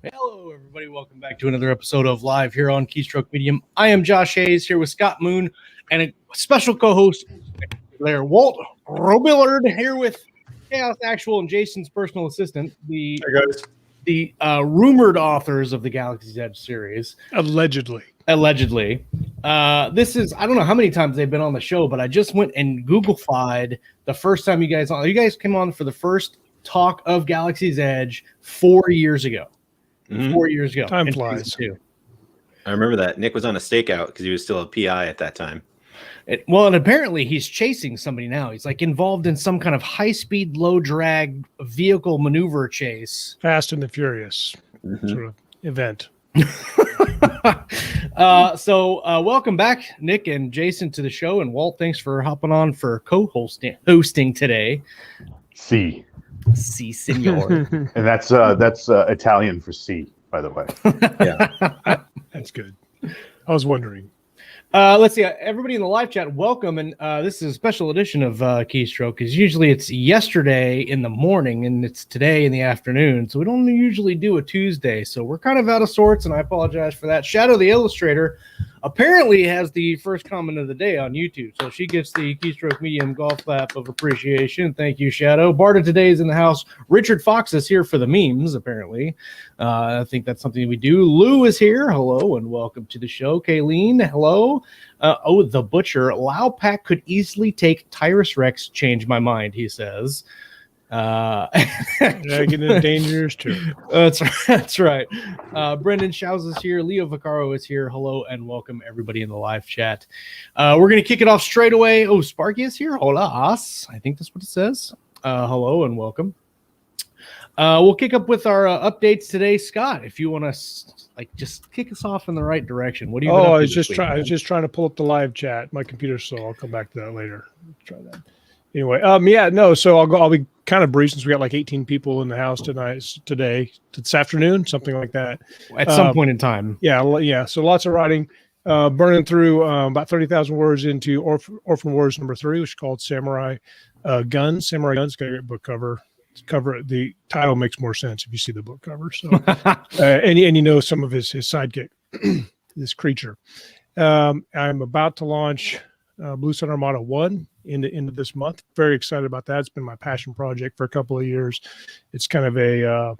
Hello, everybody. Welcome back to another episode of Live here on Keystroke Medium. I am Josh Hayes here with Scott Moon and a special co-host there, Walt Robillard, here with Chaos Actual and Jason's personal assistant, the rumored authors of the Galaxy's Edge series. Allegedly. This is, I don't know how many times they've been on the show, but I just went and Google-fied the first time you guys came on for the first talk of Galaxy's Edge 4 years ago. 4 years ago. Time flies. I remember that. Nick was on a stakeout because he was still a PI at that time. And apparently he's chasing somebody now. He's like involved in some kind of high-speed, low-drag vehicle maneuver chase. Fast and the Furious sort of event. So welcome back, Nick and Jason, to the show. And Walt, thanks for hopping on for hosting today. C. Si, senor. And that's Italian for C, by the way. Yeah. That's good. I was wondering. Let's see. Everybody in the live chat, welcome. And this is a special edition of Keystroke, because usually it's yesterday in the morning and it's today in the afternoon. So we don't usually do a Tuesday. So we're kind of out of sorts, and I apologize for that. Shadow the Illustrator apparently has the first comment of the day on YouTube. So she gets the Keystroke Medium golf clap of appreciation. Thank you, Shadow. Barda today is in the house. Richard Fox is here for the memes, apparently. I think that's something we do. Lou is here. Hello, and welcome to the show. Kayleen, hello. The Butcher. Lao Pack could easily take Tyrus Rex. Change my mind, he says. Getting into dangers too. That's right. Brendan Shouse is here. Leo Vaccaro is here. Hello and welcome everybody in the live chat. We're gonna kick it off straight away. Oh, Sparky is here. Hola, us. I think that's what it says. Hello and welcome. We'll kick up with our updates today, Scott. If you want to just kick us off in the right direction. What do you? I was just trying to pull up the live chat. My computer, so I'll come back to that later. Let's try that. Anyway, so I'll be kind of brief since we got like 18 people in the house this afternoon, something like that. At some point in time. Yeah. So lots of writing, burning through about 30,000 words into Orphan Wars #3, which is called Samurai Guns. Samurai Guns got a great book cover. The title makes more sense if you see the book cover. So, and you know some of his sidekick, this creature. I'm about to launch Blue Sun Armada 1 into this month. Very excited about that. It's been my passion project for a couple of years. It's kind of a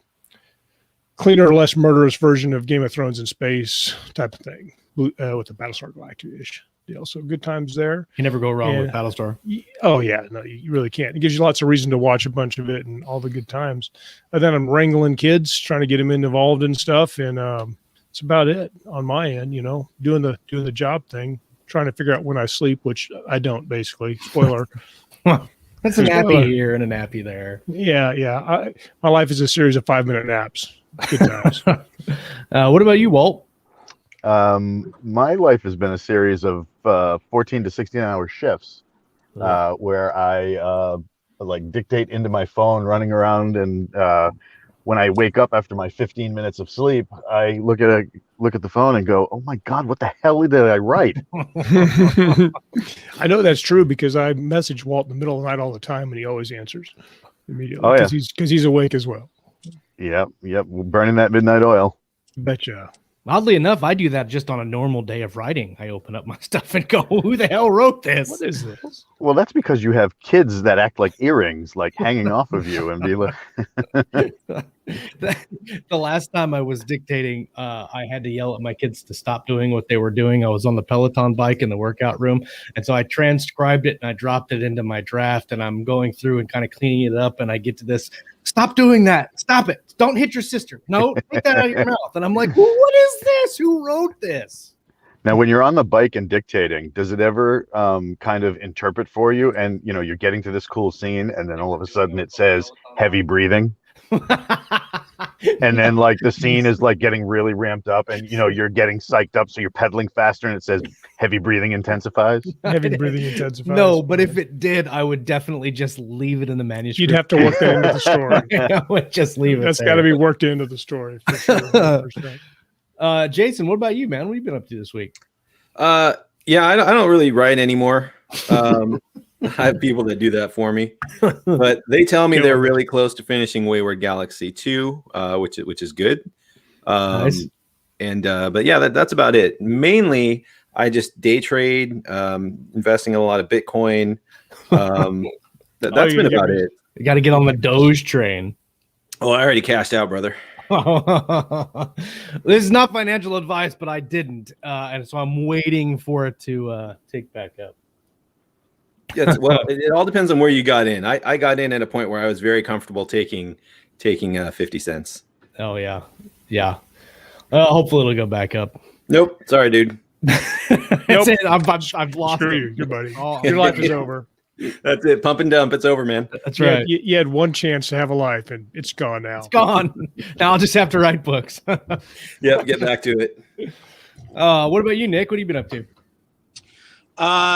cleaner, less murderous version of Game of Thrones in space type of thing, with the Battlestar Galactica-ish deal. So good times there. You never go wrong with Battlestar. Oh yeah, no, you really can't. It gives you lots of reason to watch a bunch of it and all the good times. And then I'm wrangling kids, trying to get them involved in stuff, and it's about it on my end. You know, doing the job thing. Trying to figure out when I sleep, which I don't, basically. Spoiler. That's a nappy here and a nappy there. Yeah. My life is a series of 5-minute naps. Good times. What about you, Walt? My life has been a series of 14 to 16-hour shifts where I dictate into my phone running around, and when I wake up after my 15 minutes of sleep, I look at the phone and go, "Oh my God, what the hell did I write?" I know that's true because I message Walt in the middle of the night all the time, and he always answers immediately. Oh yeah, because he's awake as well. Yep, burning that midnight oil. Betcha. Oddly enough, I do that just on a normal day of writing. I open up my stuff and go, "Who the hell wrote this? What is this?" Well, that's because you have kids that act like earrings, like hanging off of you, and be like. The last time I was dictating, I had to yell at my kids to stop doing what they were doing. I was on the Peloton bike in the workout room, and so I transcribed it and I dropped it into my draft, and I'm going through and kind of cleaning it up, and I get to this, "Stop doing that. Stop it. Don't hit your sister. No, take that out of your mouth." And I'm like, well, what is this? Who wrote this? Now, when you're on the bike and dictating, does it ever kind of interpret for you? And, you're getting to this cool scene, and then all of a sudden it says heavy breathing. And then like the scene is like getting really ramped up, and you're getting psyched up, so you're pedaling faster, and it says heavy breathing intensifies. Heavy breathing intensifies. No, but if it did, I would definitely just leave it in the manuscript. You'd have to work that into the story. I would just leave it. That's got to be worked into the story for sure. 100%. Jason, what about you, man? What have you been up to this week? Yeah, I don't really write anymore. I have people that do that for me, but they tell me they're really close to finishing Wayward Galaxy 2, which is good. Nice. But yeah, that's about it. Mainly, I just day trade, investing in a lot of Bitcoin. That's been about it. You got to get on the Doge train. Oh, I already cashed out, brother. This is not financial advice, but I didn't, and so I'm waiting for it to take back up. Yes, well, it all depends on where you got in. I got in at a point where I was very comfortable taking 50 cents. Oh yeah. Hopefully it'll go back up. Nope. Sorry, dude. That's it. I've lost Screw it. you, good buddy. Oh, Your life is over. That's it. Pump and dump. It's over, man. That's right. You had one chance to have a life, and it's gone now. It's gone. Now I'll just have to write books. Yep. Get back to it. What about you, Nick? What have you been up to?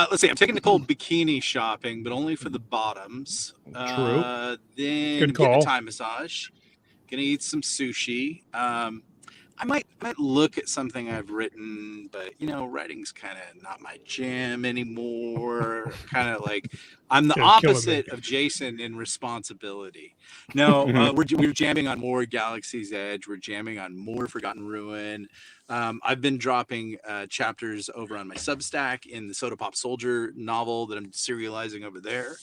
Let's see. I'm taking Nicole bikini shopping, but only for the bottoms. True. Then Good getting call. a Thai massage. Gonna eat some sushi. I might look at something I've written, but writing's kind of not my jam anymore. Kind of like I'm the opposite of Jason in responsibility. No, we're jamming on more Galaxy's Edge. We're jamming on more Forgotten Ruin. I've been dropping chapters over on my Substack in the Soda Pop Soldier novel that I'm serializing over there.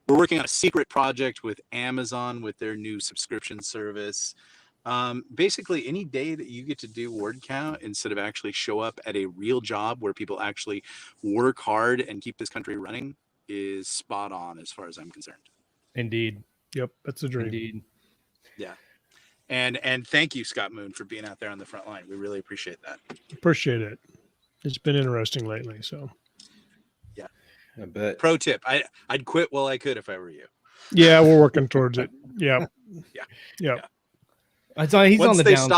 We're working on a secret project with Amazon with their new subscription service. Basically, any day that you get to do word count instead of actually show up at a real job where people actually work hard and keep this country running is spot on as far as I'm concerned. Indeed. Yep, that's a dream. Indeed. Yeah. And thank you, Scott Moon, for being out there on the front line. We really appreciate that. Appreciate it. It's been interesting lately. So, yeah. I bet. Pro tip: I'd quit while I could if I were you. Yeah, we're working towards it. Yeah. I saw he's on the down.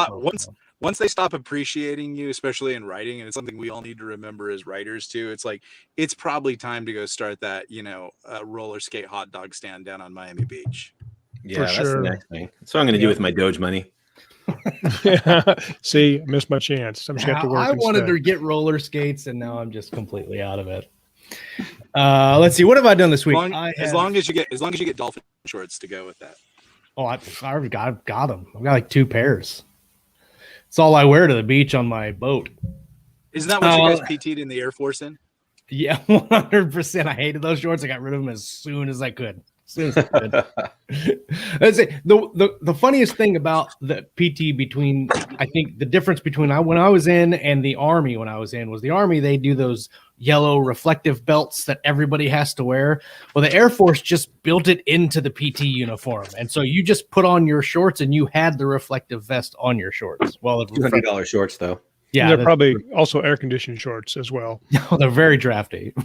Once they stop appreciating you, especially in writing, and it's something we all need to remember as writers too. It's like it's probably time to go start that roller skate hot dog stand down on Miami Beach. Yeah, For that's sure. the next thing. That's what I'm going to do with my Doge money. See, I missed my chance. I'm just going to have to work. I wanted to get roller skates, and now I'm just completely out of it. Let's see. What have I done this week? As long as you get dolphin shorts to go with that. Oh, I've already got them. I've got like 2 pairs. It's all I wear to the beach on my boat. Isn't that what you guys PT'd in the Air Force in? Yeah, 100%. I hated those shorts. I got rid of them as soon as I could. Let's say the funniest thing about the PT between, I think the difference between when I was in and the Army when I was in was the Army, they do those yellow reflective belts that everybody has to wear. Well, the Air Force just built it into the PT uniform. And so you just put on your shorts and you had the reflective vest on your shorts. Well, $200 shorts though. Yeah, they're probably also air conditioned shorts as well. They're very drafty.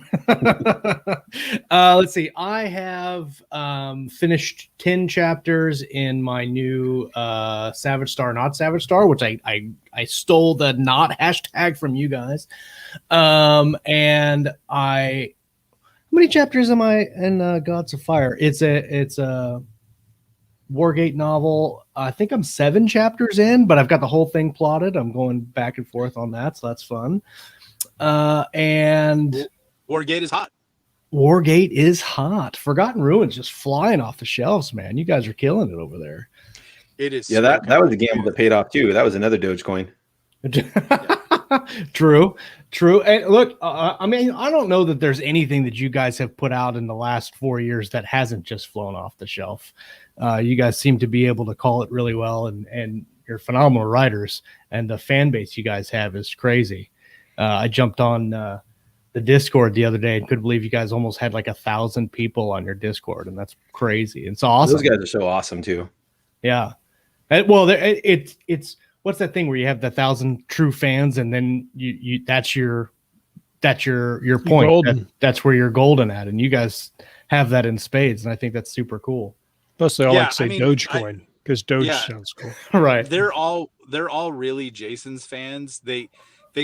Let's see. I have finished 10 chapters in my new Savage Star, Not Savage Star, which I stole the not hashtag from you guys. And how many chapters am I in Gods of Fire? It's a Wargate novel. I think I'm 7 chapters in, but I've got the whole thing plotted. I'm going back and forth on that, so that's fun. And Wargate is hot. Wargate is hot. Forgotten Ruins just flying off the shelves, man. You guys are killing it over there. It is. Yeah, that was a gamble that paid off too. That was another Dogecoin. True. And look, I mean, I don't know that there's anything that you guys have put out in the last 4 years that hasn't just flown off the shelf. You guys seem to be able to call it really well, and you're phenomenal writers, and the fan base you guys have is crazy. I jumped on the Discord the other day and couldn't believe you guys almost had like 1,000 people on your Discord, and that's crazy. It's awesome. Those guys are so awesome too. Yeah. Well, it's what's that thing where you have the 1,000 true fans, and then you that's your point. That's where you're golden at, and you guys have that in spades, and I think that's super cool. Plus, they all like to say Dogecoin. because Doge Yeah. sounds cool. Right. They're all really Jason's fans. They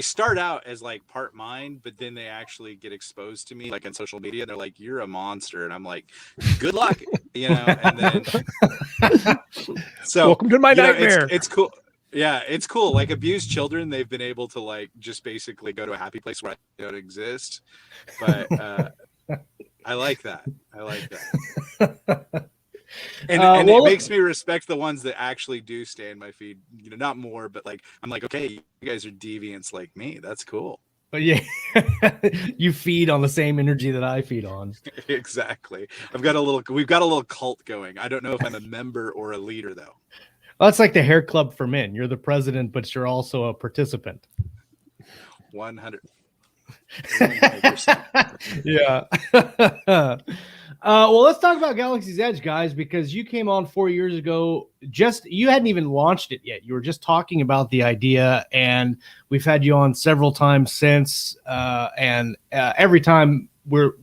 start out as like part mine, but then they actually get exposed to me like on social media. They're like, "You're a monster," and I'm like, "Good luck," And then so Welcome to my you know, nightmare. It's cool. Yeah, it's cool. Like abused children, they've been able to like just basically go to a happy place where I don't exist. But I like that. And well, it makes me respect the ones that actually do stay in my feed. You know, not more, but like I'm like, okay, you guys are deviants like me. That's cool. But yeah, you feed on the same energy that I feed on. Exactly. We've got a little cult going. I don't know if I'm a member or a leader though. Well, it's like the hair club for men. You're the president, but you're also a participant. 100%. Yeah. Well, let's talk about Galaxy's Edge, guys, because you came on 4 years ago. You hadn't even launched it yet. You were just talking about the idea, and we've had you on several times since. And every time we're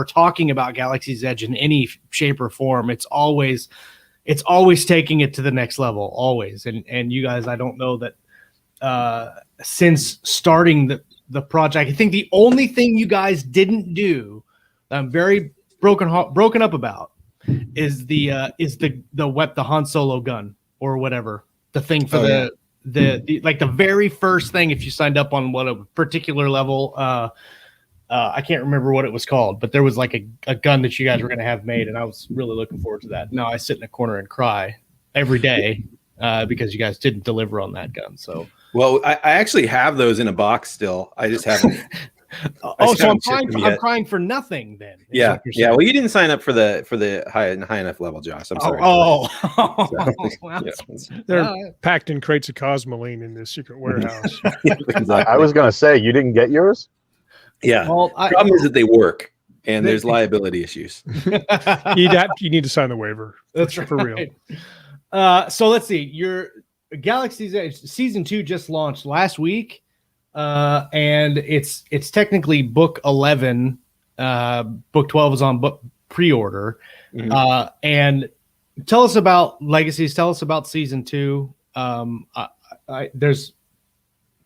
talking about Galaxy's Edge in any shape or form, it's always taking it to the next level, always. And you guys, I don't know that since starting the project, I think the only thing you guys didn't do, I'm very broken up about, is the Han Solo gun or whatever, the thing for the like the very first thing if you signed up on what a particular level. I can't remember what it was called, but there was like a gun that you guys were going to have made, and I was really looking forward to that. Now I sit in a corner and cry every day because you guys didn't deliver on that gun. So, well, I actually have those in a box still. I just haven't. So I'm crying for nothing then. Yeah. Well, you didn't sign up for the high enough level, Josh. I'm sorry. They're packed in crates of Cosmoline in this secret warehouse. Exactly. I was going to say, you didn't get yours? Yeah. Well, problem is that they work, and there's liability issues. You need to sign the waiver. That's for real. So let's see. Your Galaxy's Edge season 2 just launched last week, and it's technically book 11. Book 12 is on book pre-order. Mm-hmm. And tell us about Legacies. Tell us about season 2. There's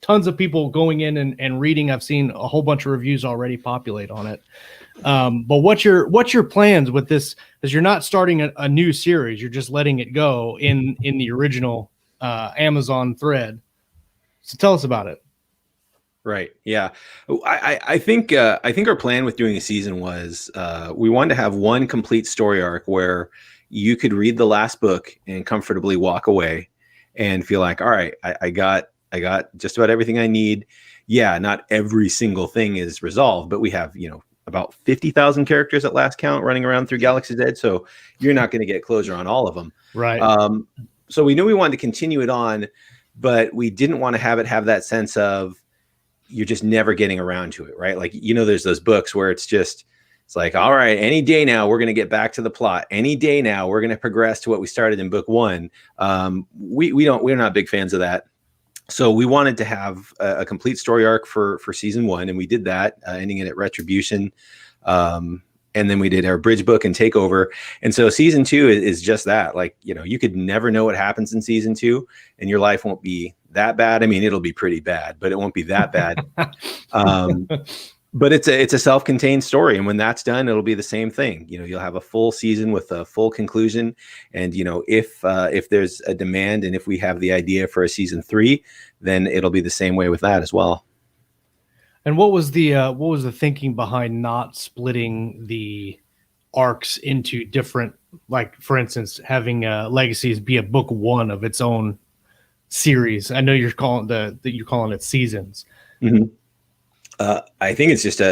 tons of people going in and reading. I've seen a whole bunch of reviews already populate on it. But what's your plans with this? Because you're not starting a new series. You're just letting it go in the original Amazon thread. So tell us about it. Right. Yeah. I think our plan with doing a season was we wanted to have one complete story arc where you could read the last book and comfortably walk away and feel like, all right, I got just about everything I need. Yeah, not every single thing is resolved, but we have, about 50,000 characters at last count running around through Galaxy's Edge. So you're not going to get closure on all of them. Right. So we knew we wanted to continue it on, but we didn't want to have that sense of you're just never getting around to it. Right. Like, there's those books where it's like, all right, any day now we're going to get back to the plot. Any day now we're going to progress to what we started in book 1. We're not big fans of that. So we wanted to have a complete story arc for season 1, and we did that, ending it at Retribution. And then we did our bridge book and Takeover. And so season 2 is just that. Like, you could never know what happens in season 2, and your life won't be that bad. I mean, it'll be pretty bad, but it won't be that bad. But it's a self-contained story, and when that's done, it'll be the same thing. You'll have a full season with a full conclusion, and if there's a demand and if we have the idea for a season 3, then it'll be the same way with that as well. And what was the thinking behind not splitting the arcs into different, like for instance, having Legacies be a book 1 of its own series? I know you're calling it seasons. Mm-hmm. I think it's just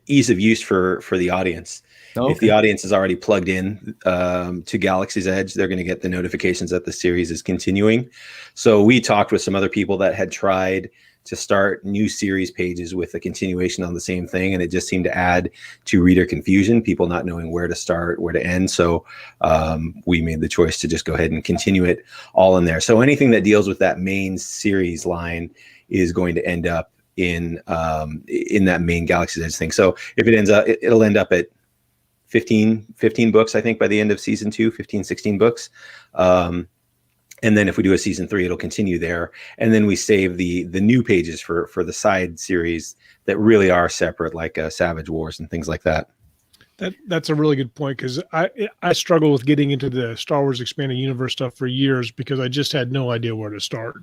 ease of use for the audience. Okay. If the audience is already plugged in to Galaxy's Edge, they're going to get the notifications that the series is continuing. So we talked with some other people that had tried to start new series pages with a continuation on the same thing, and it just seemed to add to reader confusion, people not knowing where to start, where to end. So we made the choice to just go ahead and continue it all in there. So anything that deals with that main series line is going to end up in that main Galaxy's Edge thing. So if it ends up, it'll end up at 15 books, I think, by the end of season 2, 15, 16 books. And then if we do a season 3, it'll continue there. And then we save the new pages for the side series that really are separate, like Savage Wars and things like that. That's a really good point, because I struggle with getting into the Star Wars Expanded Universe stuff for years because I just had no idea where to start.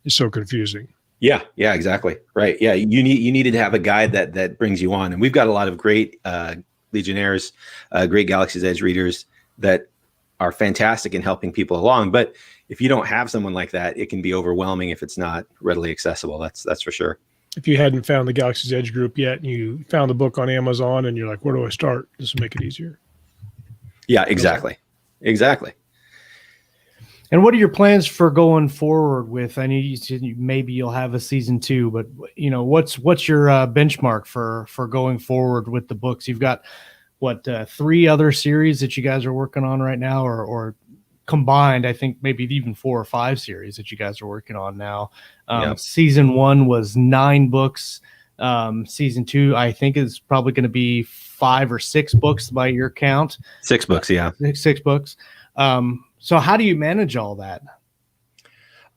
It's so confusing. Yeah, exactly. Right. Yeah, you needed to have a guide that brings you on. And we've got a lot of great Legionnaires, great Galaxy's Edge readers that are fantastic in helping people along. But if you don't have someone like that, it can be overwhelming if it's not readily accessible. That's for sure. If you hadn't found the Galaxy's Edge group yet and you found the book on Amazon and you're like, where do I start? This will make it easier. Yeah, exactly. And what are your plans for going forward with? I know you said maybe you'll have a season 2, but what's your benchmark for going forward with the books? You've got 3 other series that you guys are working on right now, or combined, I think maybe even 4 or 5 series that you guys are working on now. Season 1 was 9 books. Season 2, I think, is probably going to be 5 or 6 books by your count. 6 books, yeah. 6 books. So how do you manage all that?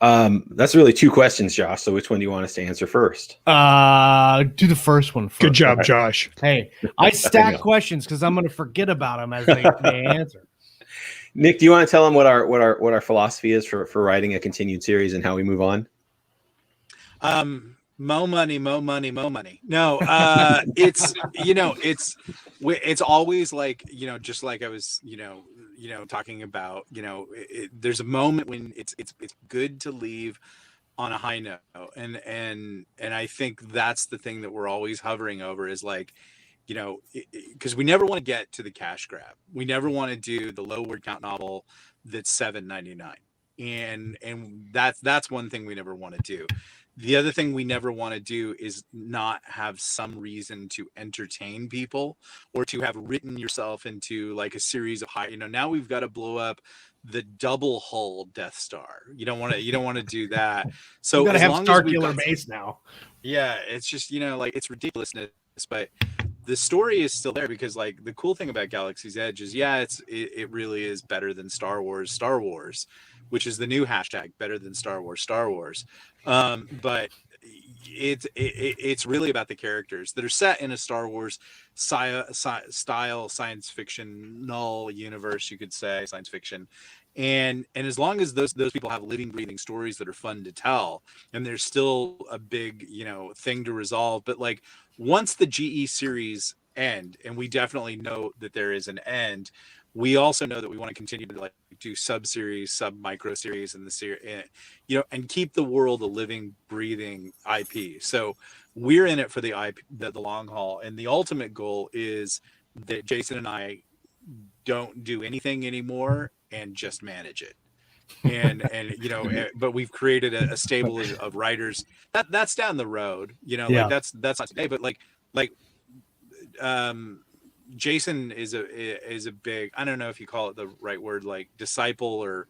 That's really 2 questions, Josh. So which one do you want us to answer first? Do the first one first. Good job, Josh. Hey, I stack questions because I'm going to forget about them as they answer. Nick, do you want to tell them what our philosophy is for writing a continued series and how we move on? Mo money. No, it's always like, just like I was, talking about, there's a moment when it's good to leave on a high note. And I think that's the thing that we're always hovering over is like, because we never want to get to the cash grab. We never want to do the low word count novel that's $7.99. And that's one thing we never want to do. The other thing we never want to do is not have some reason to entertain people or to have written yourself into like a series of high, now we've got to blow up the double hull Death Star. You don't want to do that. So you got to have Star Killer base now. Yeah. It's just, like it's ridiculousness, but the story is still there because like the cool thing about Galaxy's Edge is it really is better than Star Wars, which is the new hashtag, better than Star Wars. But it's really about the characters that are set in a Star Wars style science fiction null universe, you could say, science fiction. And as long as those people have living, breathing stories that are fun to tell, and there's still a big, thing to resolve. But like once the GE series end, and we definitely know that there is an end, we also know that we want to continue to like do sub-series, sub-micro series in the series, and keep the world a living, breathing IP. So we're in it for the IP, the long haul. And the ultimate goal is that Jason and I don't do anything anymore and just manage it. But we've created a stable of writers that's down the road, like that's not today, but Jason is a big, I don't know if you call it the right word, like disciple or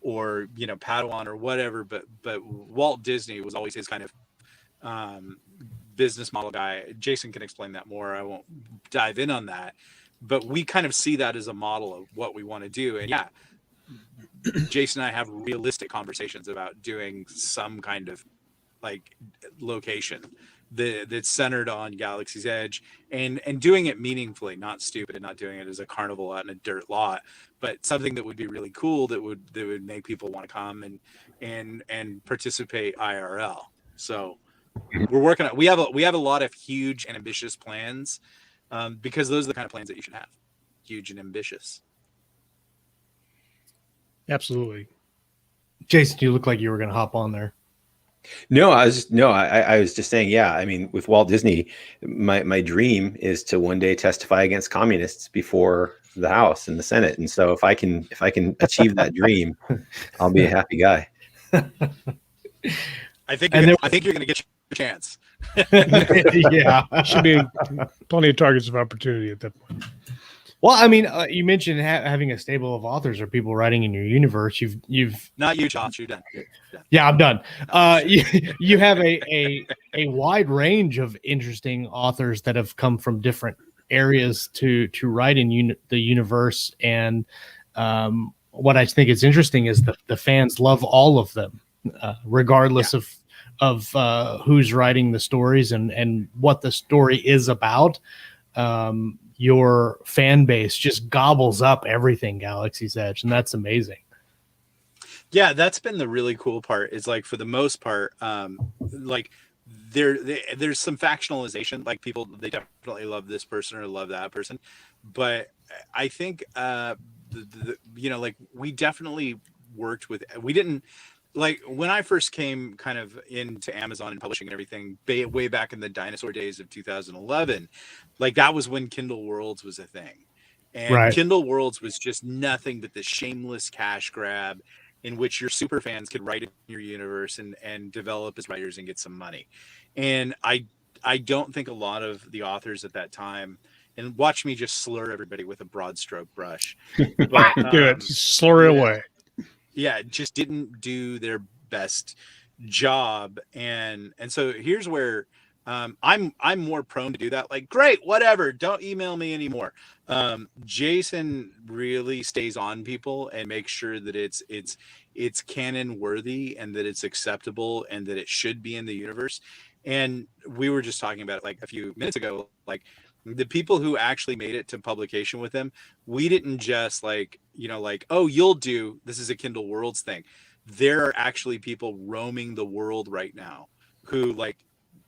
Padawan or whatever, but Walt Disney was always his kind of business model guy. Jason can explain that more. I won't dive in on that, but we kind of see that as a model of what we want to do. And Jason and I have realistic conversations about doing some kind of like location that's centered on Galaxy's Edge and doing it meaningfully, not stupid, and not doing it as a carnival out in a dirt lot, but something that would be really cool that would make people want to come and participate IRL. So we're working on, we have a lot of huge and ambitious plans, because those are the kind of plans that you should have, huge and ambitious. Absolutely. Jason, you look like you were going to hop on there. No, I was just saying, I mean, with Walt Disney, my dream is to one day testify against communists before the House and the Senate. And so if I can achieve that dream, I'll be a happy guy. I think you're going to get your chance. Yeah, should be plenty of targets of opportunity at that point. Well, I mean, you mentioned having a stable of authors or people writing in your universe. You've not you, Josh. You're done. Yeah, I'm done. You have a wide range of interesting authors that have come from different areas to write in the universe. And what I think is interesting is the fans love all of them, regardless of who's writing the stories and what the story is about. Your fan base just gobbles up everything Galaxy's Edge, and that's amazing. Yeah, that's been the really cool part. Is like, for the most part, like there's some factionalization. Like, people, they definitely love this person or love that person, but I think like, we definitely worked with. We didn't, like, when I first came kind of into Amazon and publishing and everything, way back in the dinosaur days of 2011, like, that was when Kindle Worlds was a thing. And Right. Kindle Worlds was just nothing but this shameless cash grab in which your super fans could write in your universe and develop as writers and get some money. And I don't think a lot of the authors at that time, and watch me just slur everybody with a broad stroke brush. But, Do it. Slur it away. Yeah, just didn't do their best job. And so here's where I'm more prone to do that. Like, great, whatever, don't email me anymore. Jason really stays on people and makes sure that it's canon worthy and that it's acceptable and that it should be in the universe. And we were just talking about it like a few minutes ago, like, the people who actually made it to publication with him, we didn't just like, oh, you'll do, this is a Kindle Worlds thing. There are actually people roaming the world right now who, like,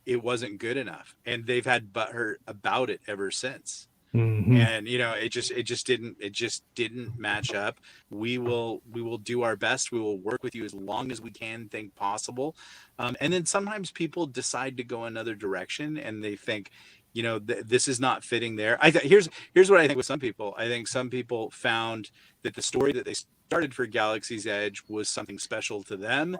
it wasn't good enough, and they've had butthurt about it ever since. Mm-hmm. And it just didn't match up. We will do our best. We will work with you as long as we can think possible. And then sometimes people decide to go another direction, and they think, this is not fitting there. Here's what I think with some people. I think some people found that the story that they started for Galaxy's Edge was something special to them,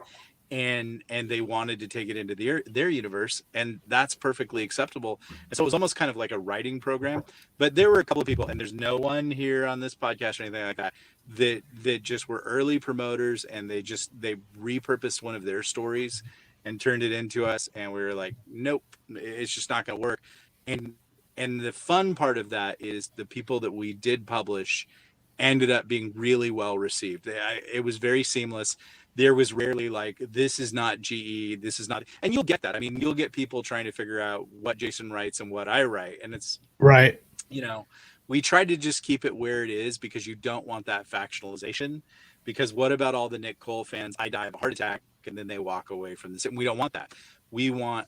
and they wanted to take it into their universe, and that's perfectly acceptable. And so it was almost kind of like a writing program. But there were a couple of people, and there's no one here on this podcast or anything like that that just were early promoters, and they repurposed one of their stories and turned it into us, and we were like, nope, it's just not going to work. And the fun part of that is the people that we did publish ended up being really well received. It was very seamless. There was rarely like, this is not GE, this is not, and you'll get that. I mean, you'll get people trying to figure out what Jason writes and what I write. And it's right. We tried to just keep it where it is, because you don't want that factionalization. Because what about all the Nick Cole fans? I die of a heart attack, and then they walk away from this. And we don't want that. We want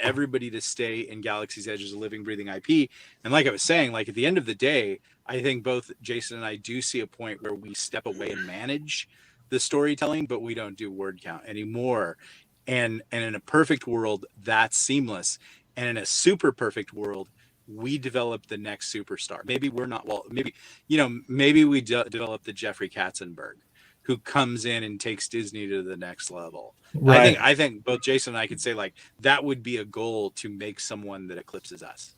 everybody to stay in Galaxy's Edge as a living, breathing IP. And like I was saying, like, at the end of the day, I think both Jason and I do see a point where we step away and manage the storytelling, but we don't do word count anymore. And in a perfect world, that's seamless. And in a super perfect world, we develop the next superstar. Maybe we're not, well, maybe we develop the Jeffrey Katzenberg, who comes in and takes Disney to the next level. Right. I think both Jason and I could say, like, that would be a goal, to make someone that eclipses us.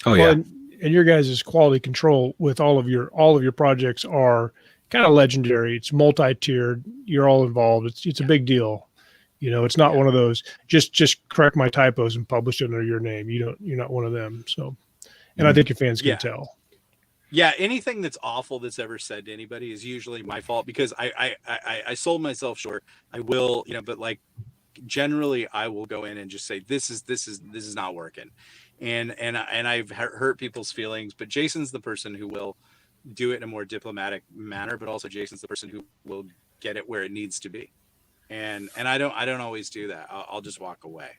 Oh yeah. And your guys' quality control with all of your projects are kind of legendary. It's multi-tiered. You're all involved. It's a big deal. It's not one of those just correct my typos and publish it under your name. You're not one of them. So, and I think your fans can tell. Yeah, anything that's awful that's ever said to anybody is usually my fault, because I sold myself short. I will, but like, generally I will go in and just say, this is not working. And I've hurt people's feelings, but Jason's the person who will do it in a more diplomatic manner, but also Jason's the person who will get it where it needs to be. And I don't always do that. I'll just walk away.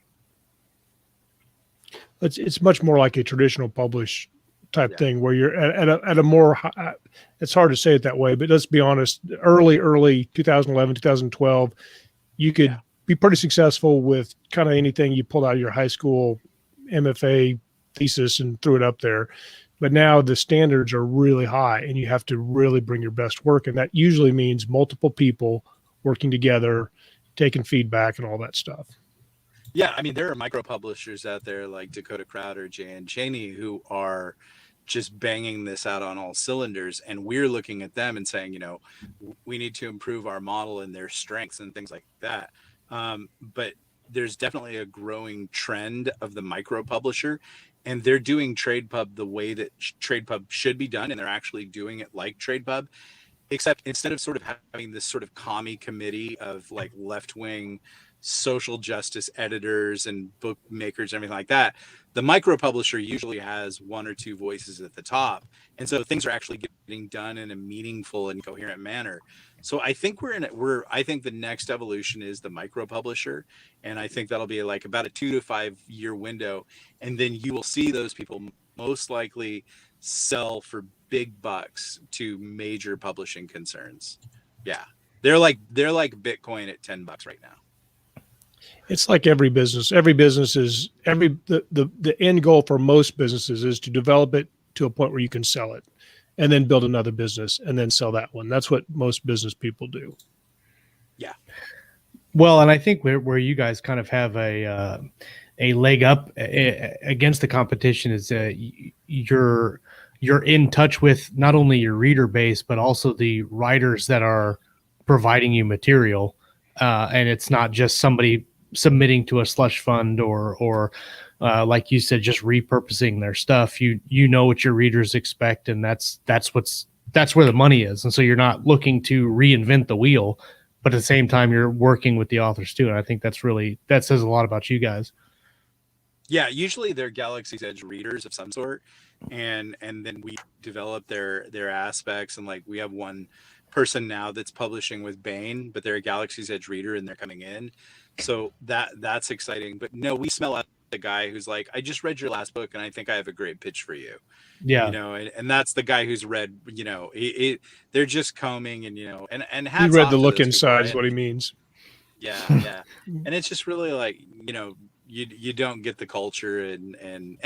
It's much more like a traditional publish type thing, where you're at a more, it's hard to say it that way, but let's be honest, early 2011, 2012, you could be pretty successful with kind of anything you pulled out of your high school MFA thesis and threw it up there. But now the standards are really high, and you have to really bring your best work. And that usually means multiple people working together, taking feedback and all that stuff. Yeah, I mean, there are micro publishers out there like Dakota Crowder, J.N. Chaney, who are just banging this out on all cylinders. And we're looking at them and saying, we need to improve our model and their strengths and things like that. But there's definitely a growing trend of the micro publisher, and they're doing trade pub the way that trade pub should be done, and they're actually doing it like trade pub, except instead of sort of having this sort of commie committee of like left-wing social justice editors and bookmakers and everything like that, the micro publisher usually has one or two voices at the top, and so things are actually getting done in a meaningful and coherent manner. So I think I think the next evolution is the micro publisher, and I think that'll be like about a 2 to 5 year window, and then you will see those people most likely sell for big bucks to major publishing concerns. Yeah, they're like Bitcoin at $10 right now. It's like every business. Every business is the end goal for most businesses is to develop it to a point where you can sell it, and then build another business and then sell that one. That's what most business people do. Yeah. Well, and I think where you guys kind of have a leg up against the competition is you're in touch with not only your reader base but also the writers that are providing you material, and it's not just somebody submitting to a slush fund or like you said, just repurposing their stuff. You know what your readers expect, and that's where the money is. And so you're not looking to reinvent the wheel, but at the same time you're working with the authors too. And I think that says a lot about you guys. Yeah, usually they're Galaxy's Edge readers of some sort, and then we develop their aspects, and like we have one person now that's publishing with Bain, but they're a Galaxy's Edge reader and they're coming in. So that's exciting. But no, we smell out the guy who's like, I just read your last book and I think I have a great pitch for you. Yeah. You know, and that's the guy who's read, you know, they're just combing and, you know, and He read the look inside is what he means. Yeah. Yeah. And it's just really like, you know, you don't get the culture and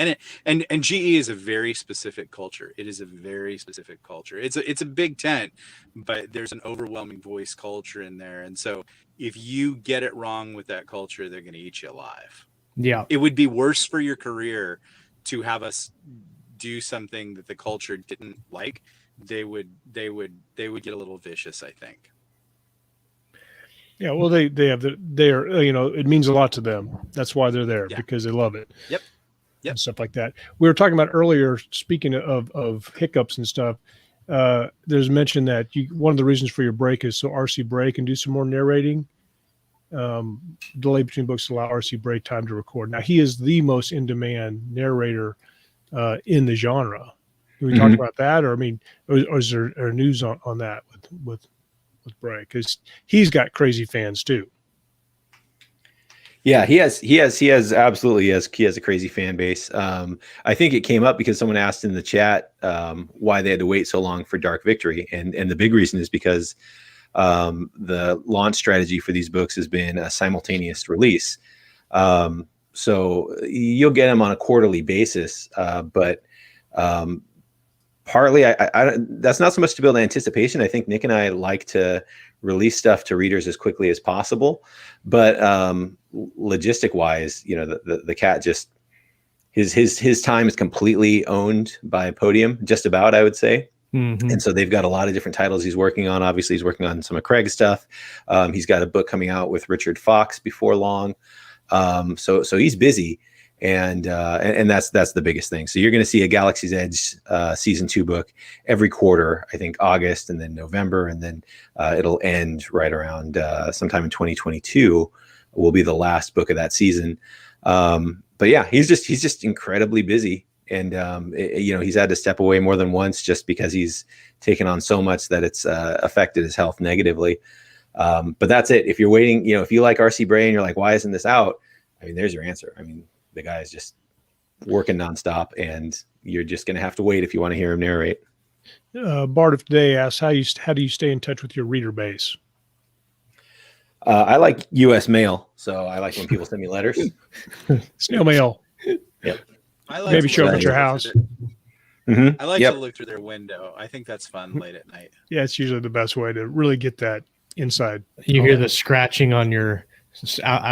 GE is a very specific culture. It is a very specific culture. It's a big tent, but there's an overwhelming voice culture in there. And so if you get it wrong with that culture, they're going to eat you alive. Yeah. It would be worse for your career to have us do something that the culture didn't like. They would get a little vicious, I think. Yeah, well, they are, you know, it means a lot to them. That's why they're there, because they love it. Yep. And stuff like that. We were talking about earlier, speaking of hiccups and stuff. There's mention that one of the reasons for your break is so RC Bray can do some more narrating. Delay between books allow RC Bray time to record. Now he is the most in-demand narrator in the genre. Can we talk about that, or I mean, or is there news on that with Bray, because he's got crazy fans too? Yeah, he has absolutely, he has a crazy fan base. I think it came up because someone asked in the chat why they had to wait so long for Dark Victory, and the big reason is because the launch strategy for these books has been a simultaneous release. So you'll get them on a quarterly basis, but partly, I that's not so much to build anticipation. I think Nick and I like to release stuff to readers as quickly as possible, but logistic wise, you know, the cat just his time is completely owned by Podium, just about, I would say. And so they've got a lot of different titles he's working on. Obviously, he's working on some of Craig's stuff. He's got a book coming out with Richard Fox before long. So he's busy. And that's the biggest thing. So you're going to see a Galaxy's Edge season 2 book every quarter, I think August and then November, and then it'll end right around sometime in 2022 will be the last book of that season. But yeah, he's just incredibly busy, and you know, he's had to step away more than once just because he's taken on so much that it's affected his health negatively. But that's it. If you're waiting, you know, if you like RC Bray and you're like, why isn't this out? I mean, there's your answer. I mean, the guy is just working nonstop, and you're just going to have to wait if you want to hear him narrate. Bart of Today asks, how do you stay in touch with your reader base? I like U.S. mail, so I like when people send me letters. Snail mail. Yep. I like Maybe show up at your house. I like to look through their window. I think that's fun late at night. Yeah, it's usually the best way to really get that inside. You hear the scratching on your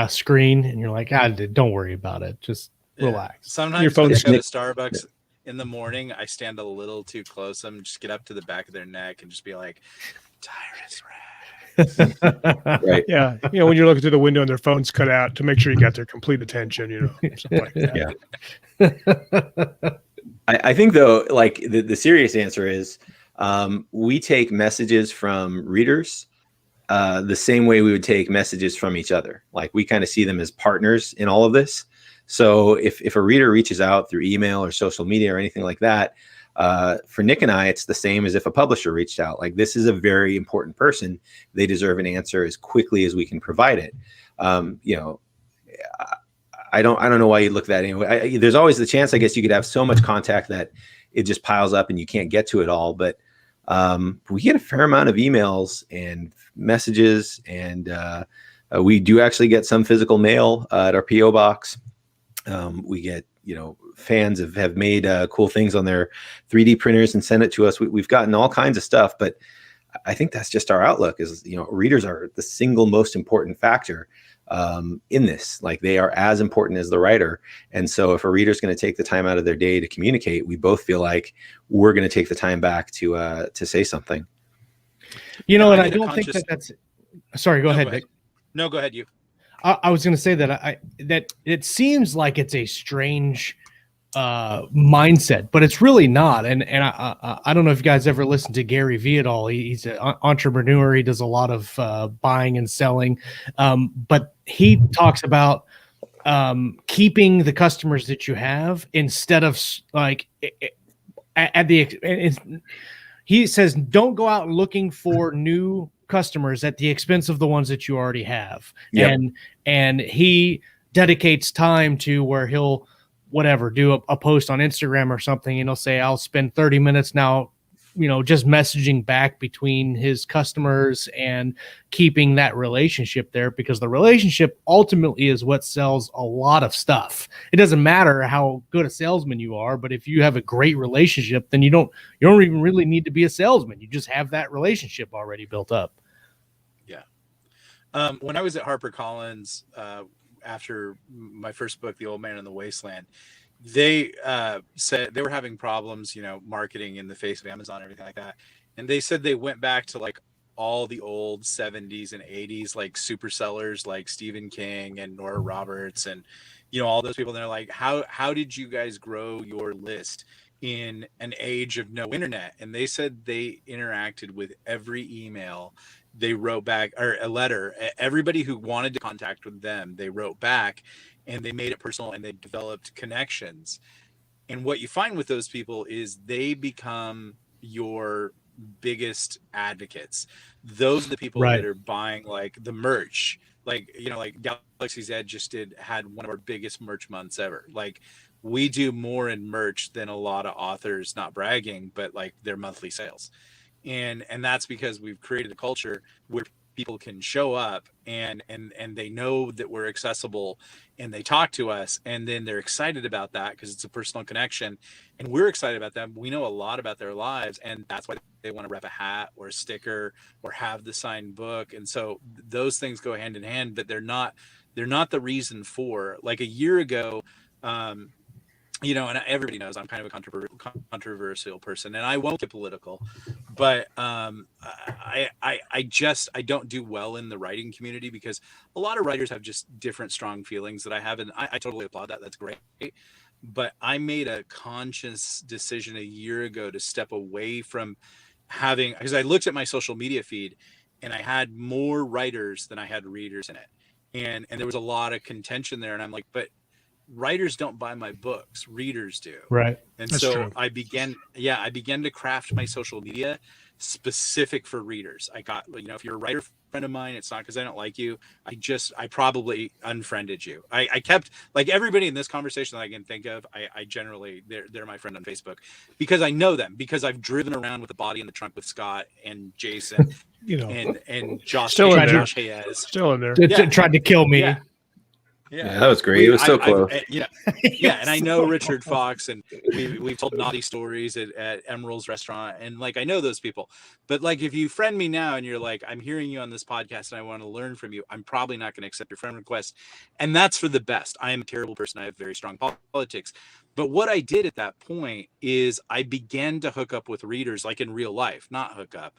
screen, and you're like, don't worry about it. Just relax. Sometimes your when I phone's go to Starbucks in the morning, I stand a little too close. I'm just get up to the back of their neck and just be like, Tyrus Red. Right. Yeah, when you're looking through the window and their phone's cut out, to make sure you got their complete attention, something like that. Yeah. I think though, like the serious answer is, we take messages from readers the same way we would take messages from each other. Like we kind of see them as partners in all of this. So if a reader reaches out through email or social media or anything like that, for Nick and I, it's the same as if a publisher reached out. Like this is a very important person. They deserve an answer as quickly as we can provide it. I don't know why you look at that anyway. There's always the chance, I guess, you could have so much contact that it just piles up and you can't get to it all. But we get a fair amount of emails and messages, and we do actually get some physical mail at our PO box. We get, fans have made cool things on their 3D printers and send it to us. We've gotten all kinds of stuff, but I think that's just our outlook is, readers are the single most important factor in this. Like they are as important as the writer. And so if a reader's going to take the time out of their day to communicate, we both feel like we're going to take the time back to say something. And I don't think that's, sorry, go ahead, Nick. No, go ahead. You. I was going to say that that it seems like it's a strange mindset, but it's really not. And I don't know if you guys ever listened to Gary Vee at all. He's an entrepreneur. He does a lot of buying and selling, but he talks about keeping the customers that you have instead of like he says don't go out looking for new customers at the expense of the ones that you already have. Yep. And he dedicates time to where he'll do a post on Instagram or something, and he'll say, I'll spend 30 minutes now, just messaging back between his customers and keeping that relationship there, because the relationship ultimately is what sells a lot of stuff. It doesn't matter how good a salesman you are, but if you have a great relationship, then you don't even really need to be a salesman. You just have that relationship already built up. Yeah. When I was at HarperCollins, after my first book, The Old Man in the Wasteland, they said they were having problems, marketing in the face of Amazon and everything like that. And they said they went back to like all the old 70s and 80s, like super sellers like Stephen King and Nora Roberts and, all those people. And they're like, how did you guys grow your list in an age of no internet? And they said they interacted with every email. They wrote back, or a letter. Everybody who wanted to contact with them, they wrote back, and they made it personal, and they developed connections. And what you find with those people is they become your biggest advocates. Those are the people that are buying like the merch. Like, like Galaxy's Edge had one of our biggest merch months ever. Like we do more in merch than a lot of authors, not bragging, but like their monthly sales. And that's because we've created a culture where people can show up and they know that we're accessible and they talk to us, and then they're excited about that because it's a personal connection, and we're excited about them. We know a lot about their lives, and that's why they want to rep a hat or a sticker or have the signed book. And so those things go hand in hand, but they're not the reason for. Like a year ago, and everybody knows I'm kind of a controversial person, and I won't get political, but I don't do well in the writing community because a lot of writers have just different strong feelings that I have, and I totally applaud that. That's great. But I made a conscious decision a year ago to step away from because I looked at my social media feed and I had more writers than I had readers in it. And there was a lot of contention there. And I'm like, but writers don't buy my books, readers do. Right. And That's so true. I began to craft my social media specific for readers. I got, if you're a writer friend of mine, it's not because I don't like you. I probably unfriended you. I kept, like, everybody in this conversation that I can think of, I generally, they're my friend on Facebook because I know them, because I've driven around with the body in the trunk with Scott and Jason and Josh. Still in there. Josh Hayes. Still in there. Tried to kill me. Yeah, that was great. It was so close. And I know Richard Fox, and we've told naughty stories at Emerald's restaurant, and like I know those people. But like, if you friend me now and you're like, I'm hearing you on this podcast and I want to learn from you, I'm probably not going to accept your friend request, and that's for the best. I am a terrible person. I have very strong politics. But what I did at that point is I began to hook up with readers, like in real life, not hook up.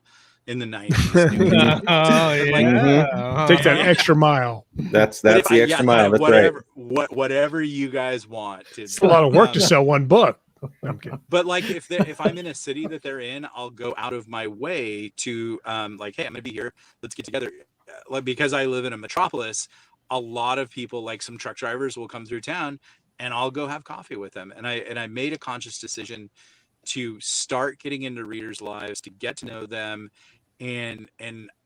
in the 90s. Oh yeah. Take that extra mile. That's the extra mile. That's whatever, right. Whatever you guys want. It's a lot of work to sell one book. I'm kidding. But like if I'm in a city that they're in, I'll go out of my way to like, hey, I'm gonna be here. Let's get together. Like, because I live in a metropolis, a lot of people, like some truck drivers, will come through town, and I'll go have coffee with them. And I made a conscious decision to start getting into readers' lives, to get to know them, and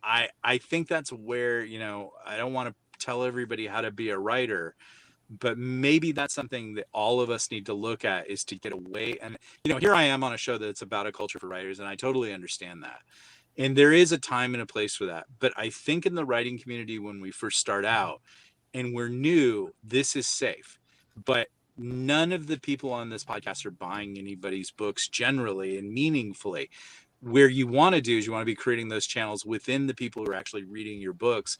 I think that's where, you know, I don't want to tell everybody how to be a writer, but maybe that's something that all of us need to look at, is to get away. And, you know, here I am on a show that's about a culture for writers, and I totally understand that. And there is a time and a place for that. But I think in the writing community, when we first start out and we're new, this is safe. But none of the people on this podcast are buying anybody's books generally and meaningfully. Where you want to do is you want to be creating those channels within the people who are actually reading your books.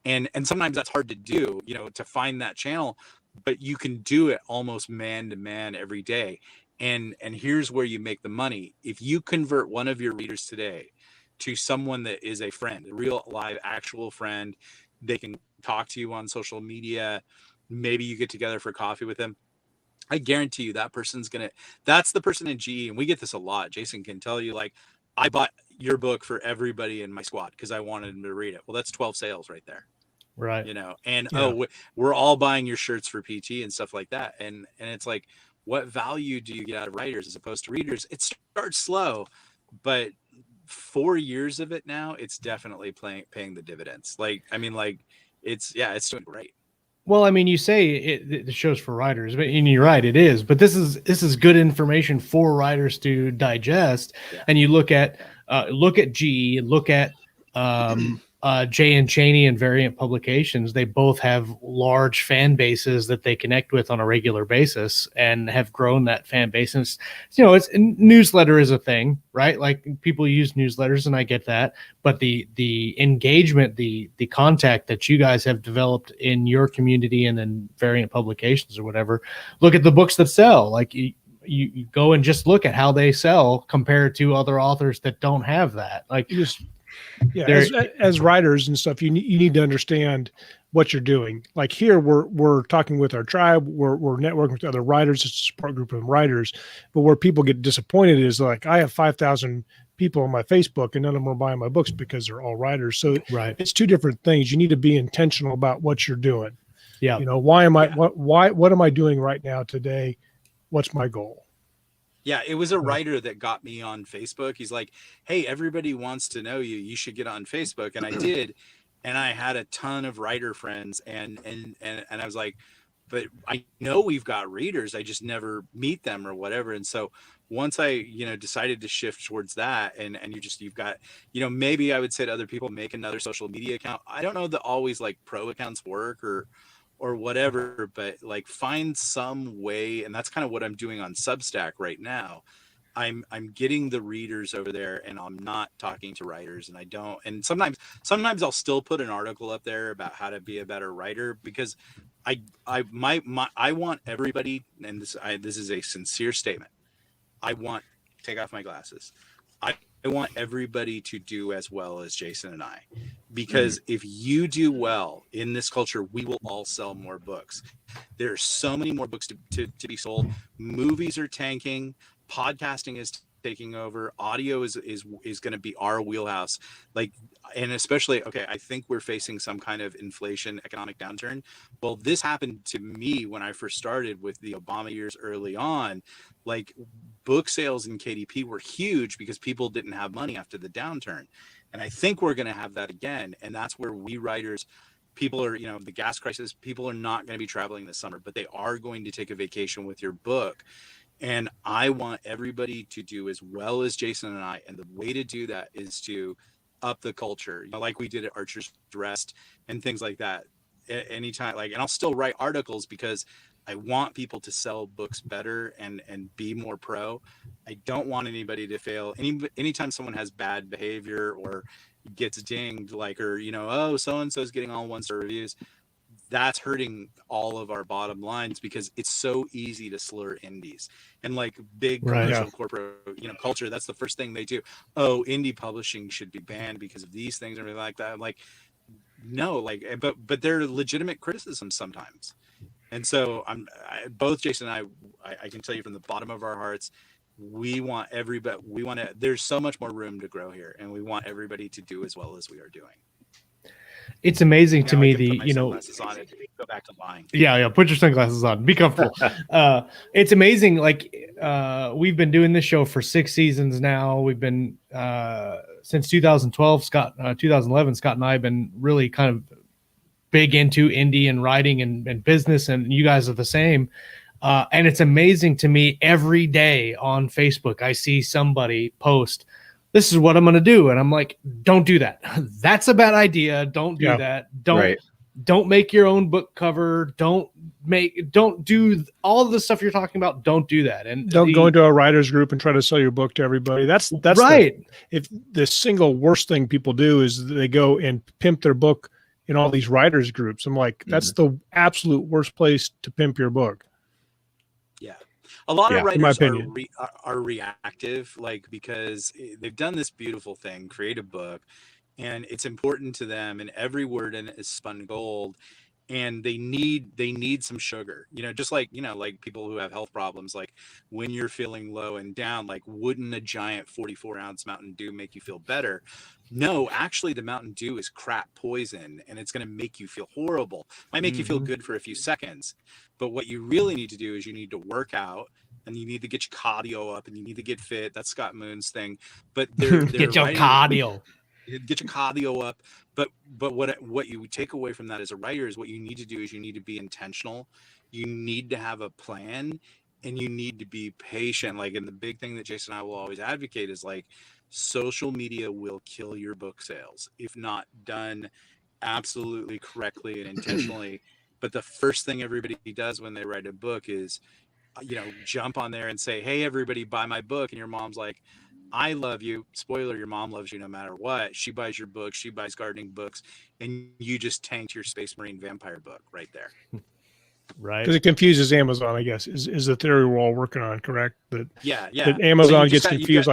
And sometimes that's hard to do, you know, to find that channel, but you can do it almost man to man every day. And here's where you make the money. If you convert one of your readers today to someone that is a friend, a real live actual friend, they can talk to you on social media. Maybe you get together for coffee with them. I guarantee you that person's that's the person in GE. And we get this a lot. Jason can tell you, like, I bought your book for everybody in my squad because I wanted them to read it. Well, that's 12 sales right there. Right. You know, and Yeah. we're all buying your shirts for PT and stuff like that. And it's like, what value do you get out of writers as opposed to readers? It starts slow, but 4 years of it now, it's definitely paying the dividends. Like, I mean, like, it's doing great. Well, I mean, you say the show's for writers, but and you're right, it is. But this is good information for writers to digest. Yeah. And you look at GE, look at Jay and Cheney and Variant Publications. They both have large fan bases that they connect with on a regular basis and have grown that fan base. And it's, you know, newsletter is a thing, right? Like, people use newsletters, and I get that. But the engagement, the contact that you guys have developed in your community and in Variant Publications or whatever, look at the books that sell. Like, you go and just look at how they sell compared to other authors that don't have that. Like, You just, as writers and stuff, you need to understand what you're doing. Like, here, we're talking with our tribe, we're networking with other writers, it's a support group of writers. But where people get disappointed is, like, I have 5,000 people on my Facebook and none of them are buying my books because they're all writers. So right. it's two different things. You need to be intentional about what you're doing. Yeah. You know, what am I doing right now today? What's my goal? Yeah, it was a writer that got me on Facebook. He's like, hey, everybody wants to know you. You should get on Facebook. And I did. And I had a ton of writer friends. And I was like, but I know we've got readers. I just never meet them or whatever. And so once I, you know, decided to shift towards that, and you've got, you know, maybe I would say to other people, make another social media account. I don't know that always, like, pro accounts work or whatever, but, like, find some way. And that's kind of what I'm doing on Substack right now. I'm getting the readers over there, and I'm not talking to writers, and I don't. And sometimes I'll still put an article up there about how to be a better writer, because I want everybody, and this is a sincere statement. Take off my glasses. I want everybody to do as well as Jason and I, because if you do well in this culture, we will all sell more books. There are so many more books to be sold. Movies are tanking. Podcasting is taking over. Audio is going to be our wheelhouse. Like, and especially, okay, I think we're facing some kind of inflation, economic downturn. Well, this happened to me when I first started with the Obama years early on. Like, book sales in KDP were huge because people didn't have money after the downturn. And I think we're going to have that again. And that's where we writers, people are, you know, the gas crisis, people are not going to be traveling this summer, but they are going to take a vacation with your book. And I want everybody to do as well as Jason and I. And the way to do that is to up the culture, you know, like we did at Archer's Rest and things like that. Anytime, like, and I'll still write articles because I want people to sell books better and be more pro. I don't want anybody to fail. Anytime someone has bad behavior or gets dinged, like, or, you know, oh, so-and-so is getting all 1-star reviews, that's hurting all of our bottom lines because it's so easy to slur indies and like big commercial corporate, culture. That's the first thing they do. Oh, indie publishing should be banned because of these things or anything like that. I'm like, no, like, but they're legitimate criticisms sometimes. And so both Jason and I can tell you from the bottom of our hearts, we want there's so much more room to grow here, and we want everybody to do as well as we are doing. It's amazing to me sunglasses on and go back to lying. Yeah, put your sunglasses on, be comfortable. It's amazing, like we've been doing this show for 6 seasons now. We've been since 2012, 2011, Scott and I have been really kind of big into indie and writing and business, and you guys are the same. And it's amazing to me every day on Facebook, I see somebody post, this is what I'm going to do. And I'm like, don't do that. That's a bad idea. Don't do that. Don't make your own book cover. Don't do all of the stuff you're talking about. Don't do that. And don't go into a writer's group and try to sell your book to everybody. That's right. If the single worst thing people do is they go and pimp their book in all these writers groups. I'm like, that's the absolute worst place to pimp your book. Yeah. A lot of writers are reactive, like, because they've done this beautiful thing, create a book, and it's important to them, and every word in it is spun gold, and they need some sugar, just like, like people who have health problems, like when you're feeling low and down, like, wouldn't a giant 44-ounce Mountain Dew make you feel better? No, actually the Mountain Dew is crap poison, and it's going to make you feel horrible. Might make you feel good for a few seconds, but what you really need to do is you need to work out, and you need to get your cardio up, and you need to get fit. That's Scott Moon's thing. But they're get your cardio. Get your cardio up. But what you take away from that as a writer is what you need to do is you need to be intentional. You need to have a plan, and you need to be patient. Like, and the big thing that Jason and I will always advocate is, like, social media will kill your book sales if not done absolutely correctly and intentionally. But the first thing everybody does when they write a book is, jump on there and say, hey, everybody, buy my book. And your mom's like, I love you. Spoiler, your mom loves you no matter what. She buys your book. She buys gardening books. And you just tanked your Space Marine vampire book right there. Right. Because it confuses Amazon, I guess, is the theory we're all working on, correct? That So Amazon gets confused.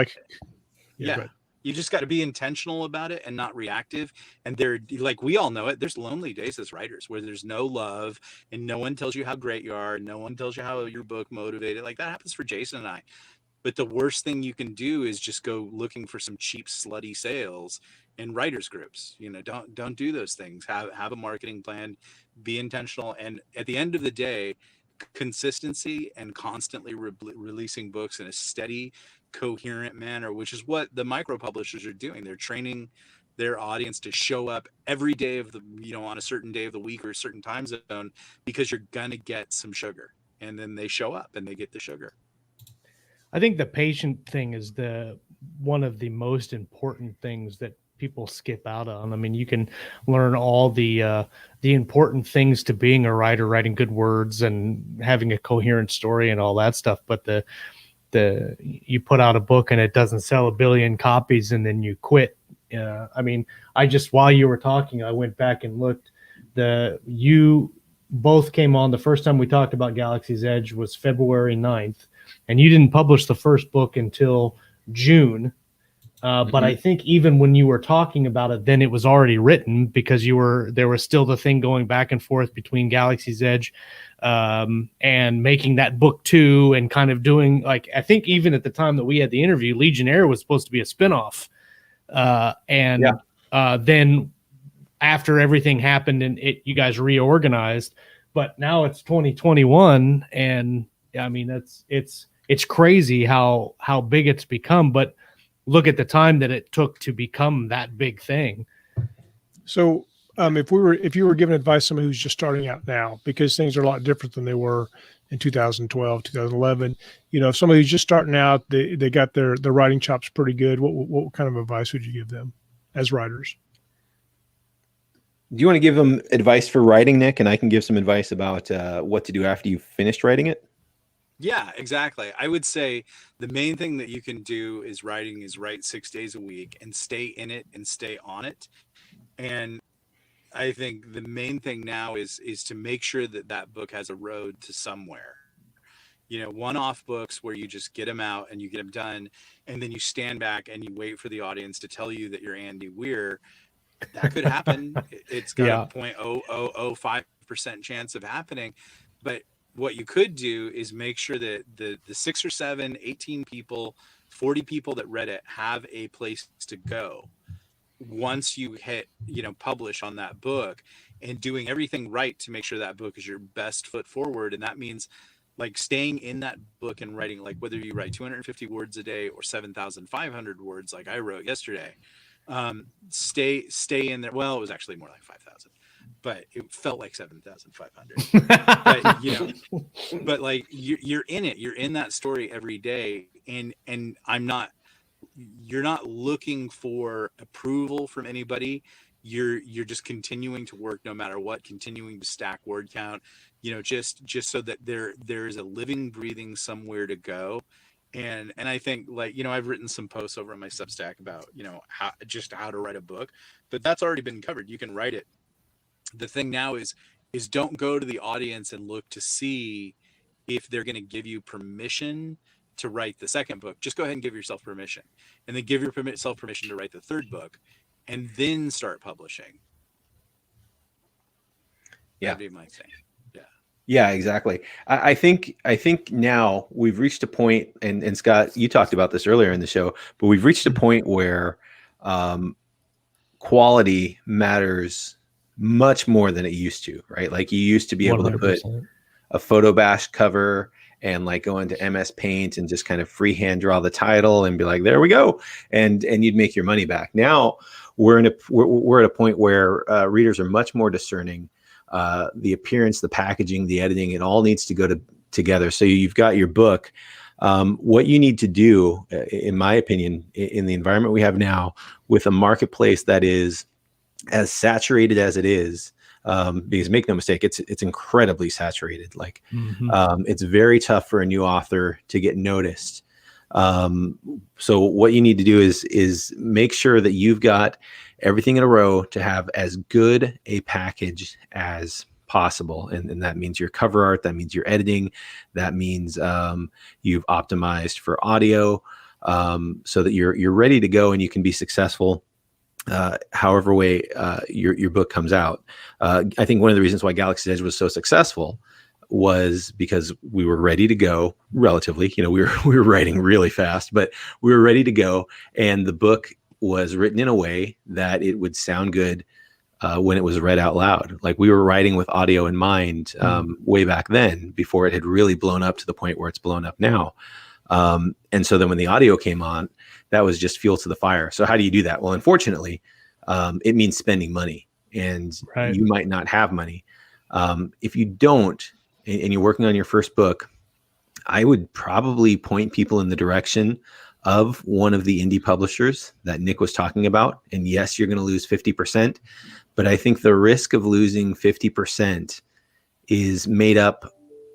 You just got to be intentional about it and not reactive. And they're like, we all know it. There's lonely days as writers where there's no love and no one tells you how great you are. No one tells you how your book motivated. Like, that happens for Jason and I. But the worst thing you can do is just go looking for some cheap, slutty sales in writers groups. Don't do those things. Have a marketing plan, be intentional. And at the end of the day, consistency and constantly releasing books in a steady, coherent manner, which is what the micro publishers are doing. They're training their audience to show up every day of the, on a certain day of the week or a certain time zone, because you're gonna get some sugar, and then they show up and they get the sugar. I think the patient thing is one of the most important things that people skip out on. I mean, you can learn all the important things to being a writer, writing good words and having a coherent story and all that stuff. But you put out a book and it doesn't sell 1 billion copies and then you quit. I mean, while you were talking, I went back and looked. You both came on. The first time we talked about Galaxy's Edge was February 9th, and you didn't publish the first book until June. But I think even when you were talking about it, then it was already written, because there was still the thing going back and forth between Galaxy's Edge and making that book 2 and kind of doing, like, I think even at the time that we had the interview, Legionnaire was supposed to be a spinoff. Then after everything happened and you guys reorganized, but now it's 2021. And I mean, it's crazy how big it's become, but look at the time that it took to become that big thing. So if you were giving advice to somebody who's just starting out now, because things are a lot different than they were in 2012, 2011, if somebody who's just starting out, they got their writing chops pretty good, what kind of advice would you give them as writers? Do you want to give them advice for writing, Nick? And I can give some advice about what to do after you've finished writing it. Yeah, exactly. I would say the main thing that you can do is write 6 days a week and stay in it and stay on it. And I think the main thing now is to make sure that that book has a road to somewhere. One-off books where you just get them out and you get them done, and then you stand back and you wait for the audience to tell you that you're Andy Weir. That could happen. It's got a 0.0005% chance of happening. But what you could do is make sure that the 6 or 7, 18 people, 40 people that read it have a place to go once you hit, publish on that book, and doing everything right to make sure that book is your best foot forward. And that means like staying in that book and writing, like whether you write 250 words a day or 7,500 words, like I wrote yesterday, stay in there. Well, it was actually more like 5,000, but it felt like 7,500. But, but like you're in it, you're in that story every day. And you're not looking for approval from anybody. You're just continuing to work no matter what, continuing to stack word count, just so that there is a living, breathing somewhere to go. And I think, like, I've written some posts over on my Substack about, how to write a book, but that's already been covered. You can write it. The thing now is don't go to the audience and look to see if they're going to give you permission to write the second book. Just go ahead and give yourself permission, and then give yourself permission to write the third book, and then start publishing. Yeah. That'd be my thing. Yeah, exactly. I think now we've reached a point, and Scott, you talked about this earlier in the show, but we've reached a point where quality matters much more than it used to, right? Like you used to be able 100%. To put a photo bash cover and like go into MS Paint and just kind of freehand draw the title and be like, there we go, and you'd make your money back. Now we're at a point where readers are much more discerning. The appearance, the packaging, the editing, it all needs to go together. So you've got your book. What you need to do, in my opinion, in the environment we have now, with a marketplace that is as saturated as it is, because make no mistake, it's incredibly saturated. Like it's very tough for a new author to get noticed. So what you need to do is make sure that you've got everything in a row to have as good a package as possible. And that means your cover art, that means your editing, that means you've optimized for audio, so that you're ready to go and you can be successful however way your book comes out. I think one of the reasons why Galaxy's Edge was so successful was because we were ready to go relatively. We were writing really fast, but we were ready to go, and the book was written in a way that it would sound good when it was read out loud. Like we were writing with audio in mind way back then, before it had really blown up to the point where it's blown up now. And so then when the audio came on, that was just fuel to the fire. So how do you do that? Well, unfortunately, it means spending money, and you might not have money. If you don't, and you're working on your first book, I would probably point people in the direction of one of the indie publishers that Nick was talking about. And yes, you're going to lose 50%, but I think the risk of losing 50% is made up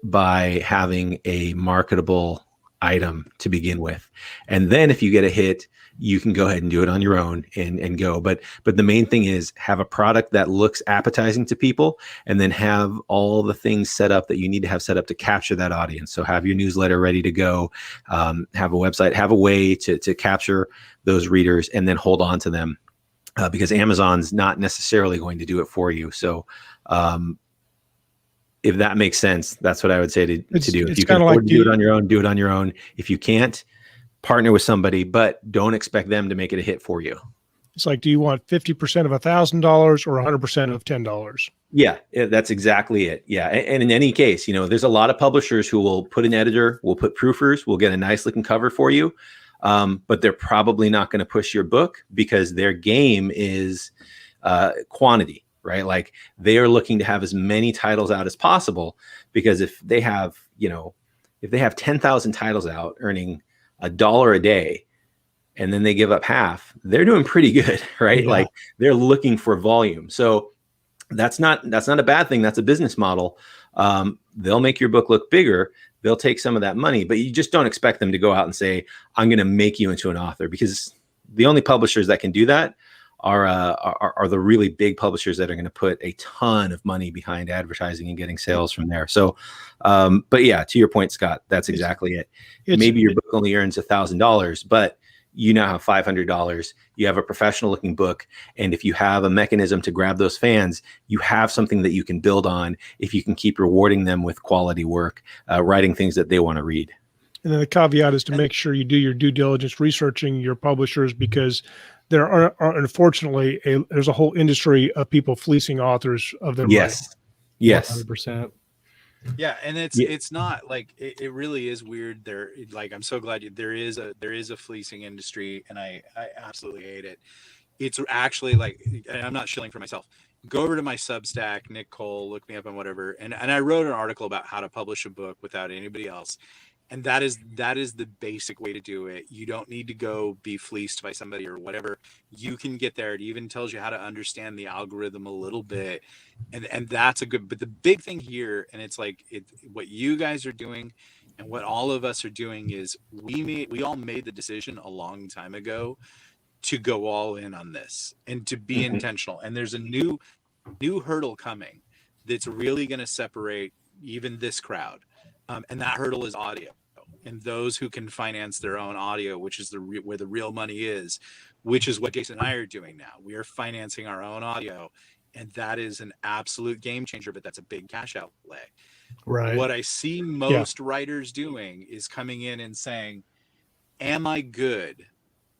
by having a marketable item to begin with. And then if you get a hit, you can go ahead and do it on your own and go. But the main thing is have a product that looks appetizing to people, and then have all the things set up that you need to have set up to capture that audience. So have your newsletter ready to go, have a website, have a way to capture those readers, and then hold on to them, because Amazon's not necessarily going to do it for you. So if that makes sense, that's what I would say to do. If you can afford to do it on your own, do it on your own. If you can't, partner with somebody, but don't expect them to make it a hit for you. It's like, do you want 50% of $1,000 or 100% of $10? Yeah, that's exactly it. Yeah. And in any case, there's a lot of publishers who will put an editor, will put proofers, will get a nice looking cover for you. But they're probably not going to push your book because their game is quantity, right? Like they are looking to have as many titles out as possible, because if they have 10,000 titles out earning $1 a day, and then they give up half, they're doing pretty good, right? Yeah. Like they're looking for volume. So that's not a bad thing. That's a business model. They'll make your book look bigger. They'll take some of that money, but you just don't expect them to go out and say, I'm going to make you into an author, because the only publishers that can do that are the really big publishers that are going to put a ton of money behind advertising and getting sales from there. So, but yeah, to your point, Scott, that's exactly it. Maybe your book only earns $1,000, but you now have $500. You have a professional looking book. And if you have a mechanism to grab those fans, you have something that you can build on if you can keep rewarding them with quality work, writing things that they want to read. And then the caveat is to make sure you do your due diligence researching your publishers, because there are unfortunately there's a whole industry of people fleecing authors of their money. Yes. 100%. Yeah, and it's not like it really is weird. There, like, I'm so glad there is a fleecing industry, and I absolutely hate it. It's actually like, and I'm not shilling for myself. Go over to my Substack, Nick Cole, look me up on whatever, and I wrote an article about how to publish a book without anybody else. And that is the basic way to do it. You don't need to go be fleeced by somebody or whatever. You can get there. It even tells you how to understand the algorithm a little bit. And that's a good, but the big thing here, and it's like what you guys are doing and what all of us are doing is we all made the decision a long time ago to go all in on this and to be intentional. And there's a new hurdle coming that's really going to separate even this crowd. And that hurdle is audio, and those who can finance their own audio, which is where the real money is, which is what Jason and I are doing now. We are financing our own audio, and that is an absolute game changer, but that's a big cash outlay. Right. What I see most writers doing is coming in and saying, am I good?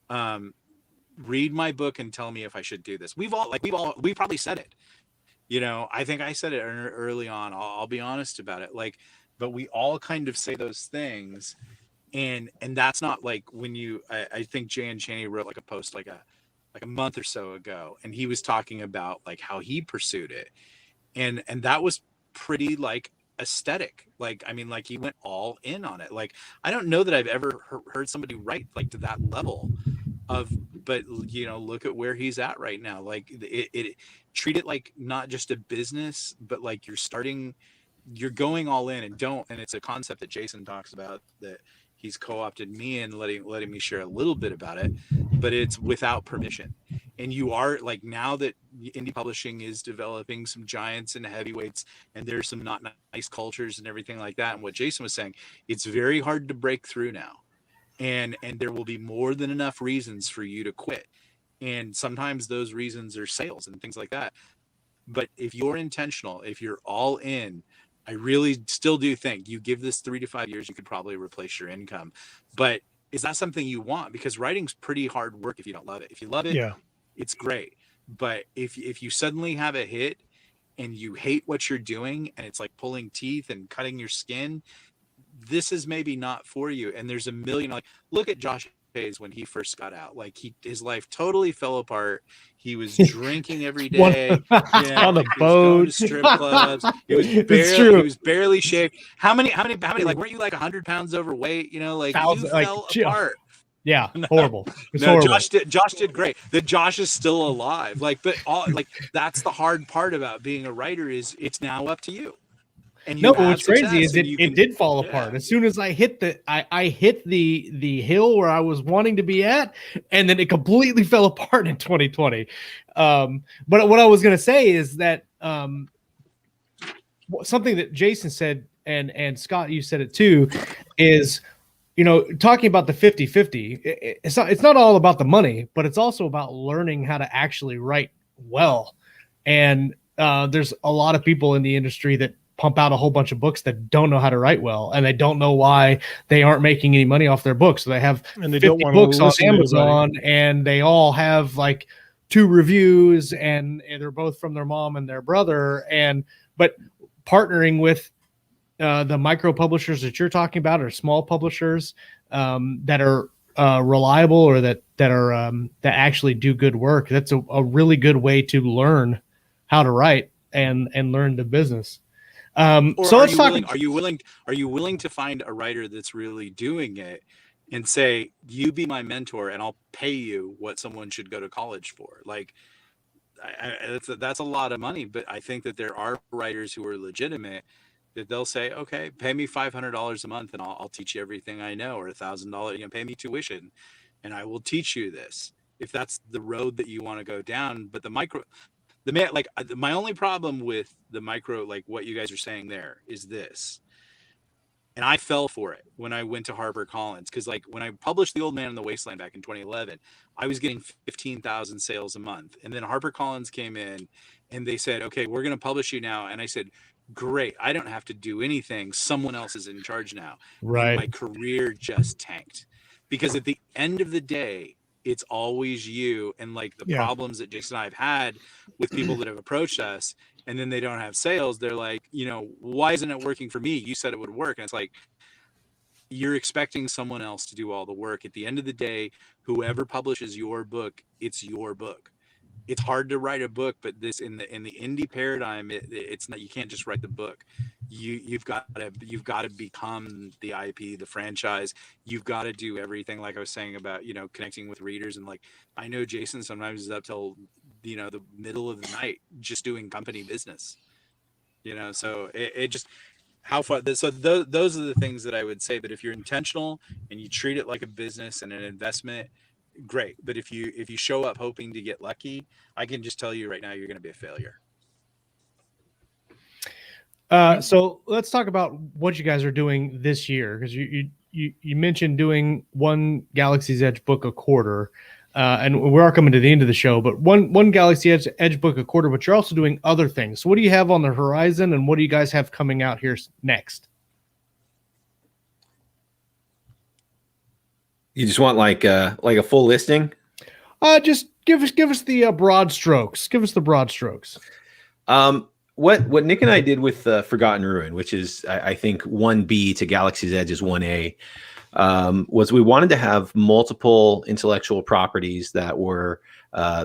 Read my book and tell me if I should do this. We've probably said it. You know, I think I said it early on. I'll be honest about it. But we all kind of say those things, and that's not like when I think Jay and Chaney wrote like a post like a month or so ago, and he was talking about like how he pursued it, and that was pretty like aesthetic. Like, I mean, like he went all in on it. Like, I don't know that I've ever heard somebody write like to that level but you know, look at where he's at right now. Like it treat it like not just a business, but like you're going all in, and it's a concept that Jason talks about that he's co-opted me in, letting me share a little bit about it, but it's without permission. And you are like, now that indie publishing is developing some giants and heavyweights, and there's some not nice cultures and everything like that. And what Jason was saying, it's very hard to break through now. And there will be more than enough reasons for you to quit. And sometimes those reasons are sales and things like that. But if you're intentional, if you're all in, I really still do think you give this 3 to 5 years, you could probably replace your income. But is that something you want? Because writing's pretty hard work if you don't love it. If you love it, it's great. But if you suddenly have a hit and you hate what you're doing, and it's like pulling teeth and cutting your skin, this is maybe not for you. And there's a million, like, look at Josh Hayes when he first got out. Like, his life totally fell apart. He was drinking every day on the boat, to strip clubs. He was barely shaved. How many? Like, weren't you like 100 pounds overweight? You know, like you fell apart. Yeah, horrible. Horrible. Josh did great. That Josh is still alive. Like, but that's the hard part about being a writer is it's now up to you. And what's crazy is it did fall apart as soon as I hit the hill where I was wanting to be at, and then it completely fell apart in 2020. But what I was going to say is that something that Jason said, and Scott, you said it too, is, you know, talking about the 50-50, it's not all about the money, but it's also about learning how to actually write well. And there's a lot of people in the industry that pump out a whole bunch of books that don't know how to write well, and they don't know why they aren't making any money off their books. So they have 50 books on Amazon, and they all have like 2 reviews, and they're both from their mom and their brother. But partnering with the micro publishers that you're talking about, or small publishers that are reliable, or that actually do good work, that's a really good way to learn how to write and learn the business. So let's talk. Are you willing to find a writer that's really doing it and say, you be my mentor and I'll pay you what someone should go to college for? Like, that's a lot of money, but I think that there are writers who are legitimate that they'll say, okay, pay me $500 a month and I'll teach you everything I know, or $1,000, pay me tuition and I will teach you this. if that's the road that you want to go down. But my only problem with the micro, like what you guys are saying there, is this. And I fell for it when I went to HarperCollins, because like when I published The Old Man in the Wasteland back in 2011, I was getting 15,000 sales a month. And then HarperCollins came in and they said, okay, we're going to publish you now. And I said, great, I don't have to do anything. Someone else is in charge now. Right. And my career just tanked, because at the end of the day, it's always you. And like the problems that Jason and I have had with people that have approached us, and then they don't have sales, they're like, why isn't it working for me? You said it would work. And it's like, you're expecting someone else to do all the work. At the end of the day, whoever publishes your book, it's your book. It's hard to write a book, but this in the indie paradigm, it's not. You can't just write the book. You've got to become the IP, the franchise. You've got to do everything. Like I was saying about connecting with readers, and like I know Jason sometimes is up till the middle of the night just doing company business. So it just how far. So those are the things that I would say. But if you're intentional and you treat it like a business and an investment, great. But if you show up hoping to get lucky, I can just tell you right now, you're going to be a failure. So let's talk about what you guys are doing this year, because you mentioned doing one Galaxy's Edge book a quarter, and we are coming to the end of the show. But one Galaxy Edge book a quarter, but you're also doing other things. So what do you have on the horizon, and what do you guys have coming out here next? You just want like a full listing? Just give us the broad strokes. Give us the broad strokes. What Nick and I did with Forgotten Ruin, which is I think 1B to Galaxy's Edge is 1A, was we wanted to have multiple intellectual properties that were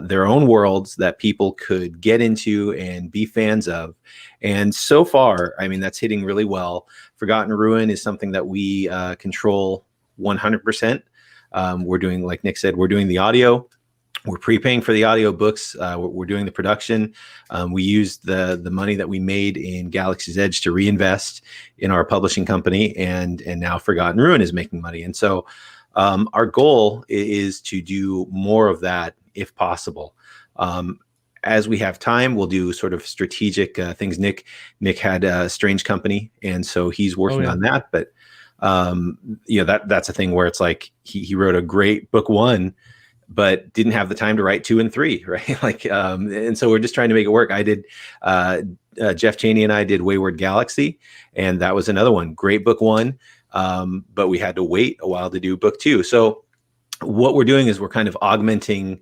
their own worlds that people could get into and be fans of. And so far, I mean, that's hitting really well. Forgotten Ruin is something that we control 100%. We're doing, like Nick said, we're doing the audio. We're prepaying for the audio books. We're doing the production. We used the money that we made in Galaxy's Edge to reinvest in our publishing company, and now Forgotten Ruin is making money. And so our goal is to do more of that if possible. As we have time, we'll do sort of strategic things. Nick had a Strange Company, and so he's working on that. But that's a thing where it's like he wrote a great book 1, but didn't have the time to write 2 and 3, right? And so we're just trying to make it work. I did, Jeff Chaney and I did Wayward Galaxy, and that was another one. Great book 1, but we had to wait a while to do book 2. So what we're doing is we're kind of augmenting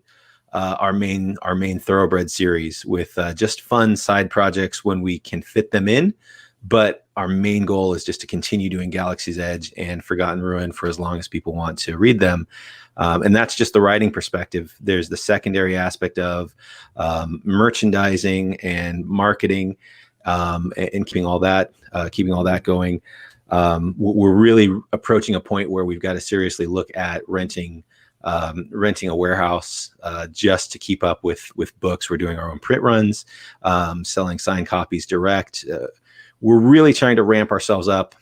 our main Thoroughbred series with just fun side projects when we can fit them in. But our main goal is just to continue doing Galaxy's Edge and Forgotten Ruin for as long as people want to read them. And that's just the writing perspective. There's the secondary aspect of merchandising and marketing, and keeping all that going. We're really approaching a point where we've got to seriously look at renting a warehouse just to keep up with books. We're doing our own print runs, selling signed copies direct. We're really trying to ramp ourselves up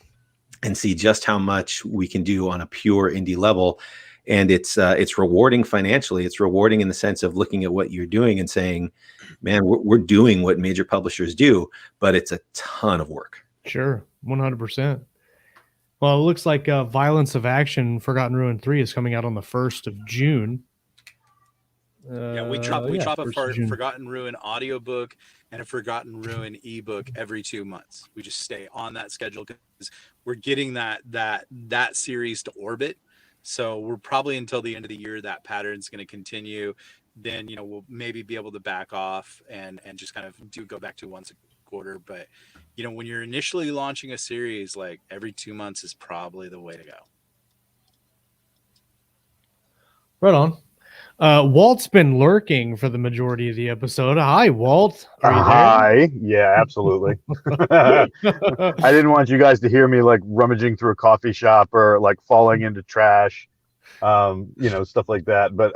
and see just how much we can do on a pure indie level. And it's rewarding financially. It's rewarding in the sense of looking at what you're doing and saying, man, we're doing what major publishers do, but it's a ton of work. Sure. 100%. Well, it looks like Violence of Action Forgotten Ruin 3 is coming out on the 1st of June. We drop a Forgotten Ruin audiobook and a Forgotten Ruin ebook every 2 months. We just stay on that schedule because we're getting that series to orbit. So we're probably until the end of the year that pattern's going to continue. Then we'll maybe be able to back off and just kind of go back to once a quarter. But when you're initially launching a series, like every 2 months is probably the way to go. Right on. Walt's been lurking for the majority of the episode. Hi, Walt. Are you there? Hi. Yeah, absolutely. I didn't want you guys to hear me like rummaging through a coffee shop or like falling into trash, stuff like that. But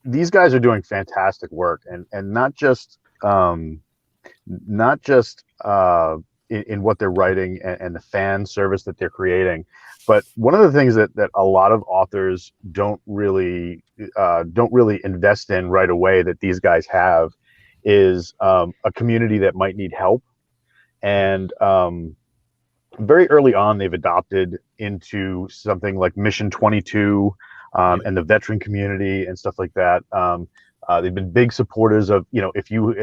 these guys are doing fantastic work, and not just in what they're writing and the fan service that they're creating. But one of the things that a lot of authors don't really invest in right away that these guys have is a community that might need help. And very early on, they've adopted into something like Mission 22 and the veteran community and stuff like that. They've been big supporters of, if you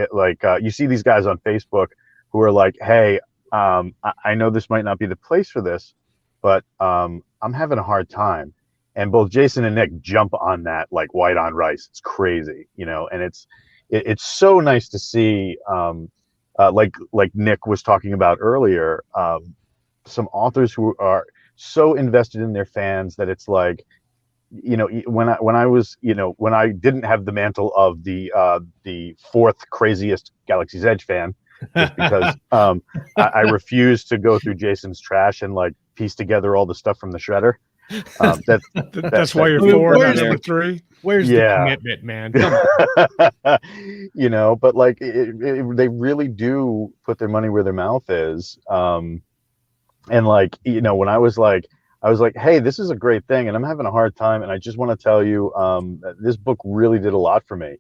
you see these guys on Facebook who are like, hey, I know this might not be the place for this, but I'm having a hard time. And both Jason and Nick jump on that like white on rice. It's crazy, and it's so nice to see, like Nick was talking about earlier, some authors who are so invested in their fans that it's like, when I didn't have the mantle of the fourth craziest Galaxy's Edge fan, just because I refused to go through Jason's trash and like piece together all the stuff from the shredder. That's why you're four, not number three. Where's the commitment, man? Come on. But like they really do put their money where their mouth is. And like, when I was like, hey, this is a great thing and I'm having a hard time. And I just want to tell you, this book really did a lot for me.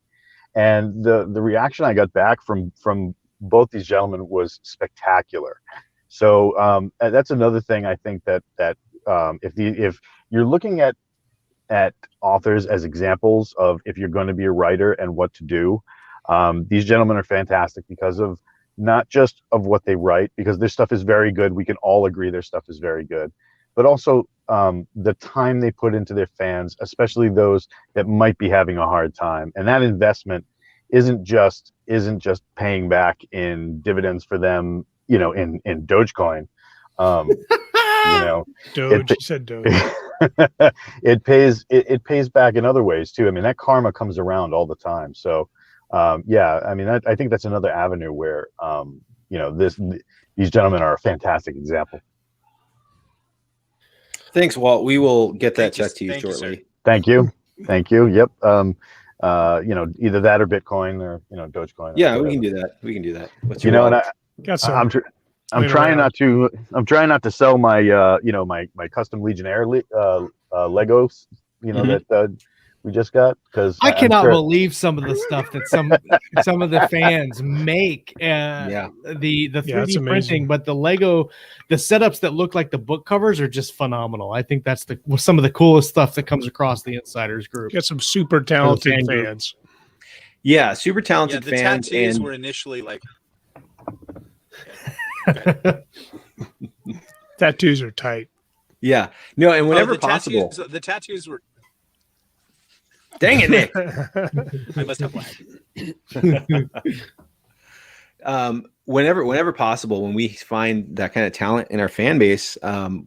And the reaction I got back from both these gentlemen was spectacular. So that's another thing I think that if you're looking at authors as examples of if you're going to be a writer and what to do, these gentlemen are fantastic because of not just of what they write, because their stuff is very good. We can all agree their stuff is very good, but also the time they put into their fans, especially those that might be having a hard time. And that investment isn't just paying back in dividends for them, in Dogecoin. Doge, you said Doge. It pays back in other ways too. I mean, that karma comes around all the time. So I think that's another avenue where these gentlemen are a fantastic example. Thanks, Walt. We will get that check to you shortly. Thank you. Yep. Either that or Bitcoin or Dogecoin. Yeah, we can do that. What's your I'm trying not to sell my my custom Legionnaire Legos that we just got, because I cannot believe some of the stuff that some of the fans make. The 3D printing, but the Lego, the setups that look like the book covers are just phenomenal. I think that's some of the coolest stuff that comes across the Insiders group. Got some super talented fans. Yeah, super talented fans. The tattoos were initially like. Tattoos are tight. Yeah. No, and whenever possible. The tattoos were. Dang it, Nick. I must have lagged. Whenever possible, when we find that kind of talent in our fan base,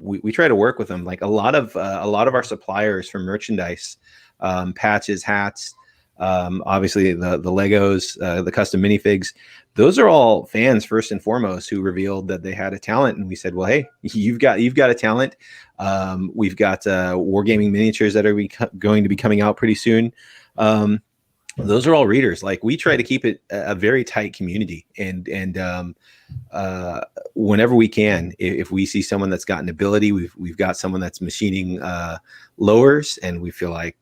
we try to work with them. Like a lot of our suppliers for merchandise, patches, hats, obviously the Legos, the custom minifigs, those are all fans first and foremost who revealed that they had a talent, and we said, well, hey, you've got a talent. We've got wargaming miniatures that are going to be coming out pretty soon. Those are all readers. Like, we try to keep it a very tight community, and whenever we can, if we see someone that's got an ability, we've got someone that's machining lowers, and we feel like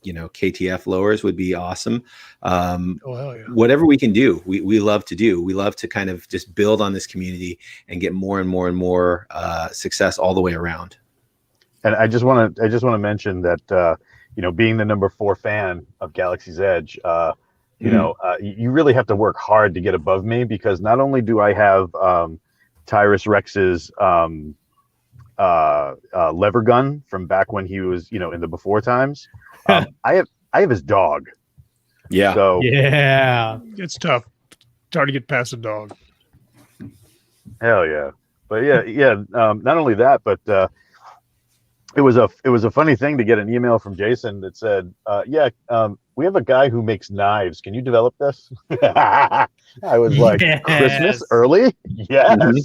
KTF lowers would be awesome. Hell yeah. Whatever we can do, we love to do. We love to kind of just build on this community and get more and more and more success all the way around. And I just want to mention that being the number 4 fan of Galaxy's Edge, you really have to work hard to get above me, because not only do I have Tyrus Rex's lever gun from back when he was in the before times, I have his dog. Yeah. So yeah, it's tough. It's hard to get past a dog. Hell yeah. But yeah. Not only that, but it was a funny thing to get an email from Jason that said, we have a guy who makes knives. Can you develop this? I was like, yes. Christmas early? Yes. Mm-hmm.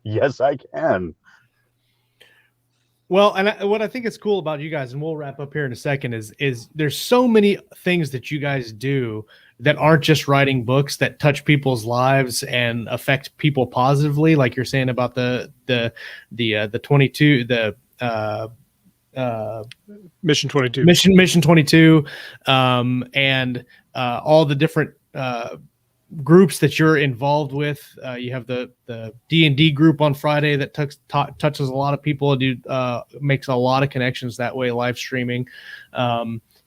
Yes, I can. Well, and what I think is cool about you guys, and we'll wrap up here in a second, is there's so many things that you guys do that aren't just writing books that touch people's lives and affect people positively, like you're saying about the 22, Mission 22. Mission 22, and all the different groups that you're involved with. You have the D&D group on Friday that touches a lot of people. Makes a lot of connections that way, live streaming.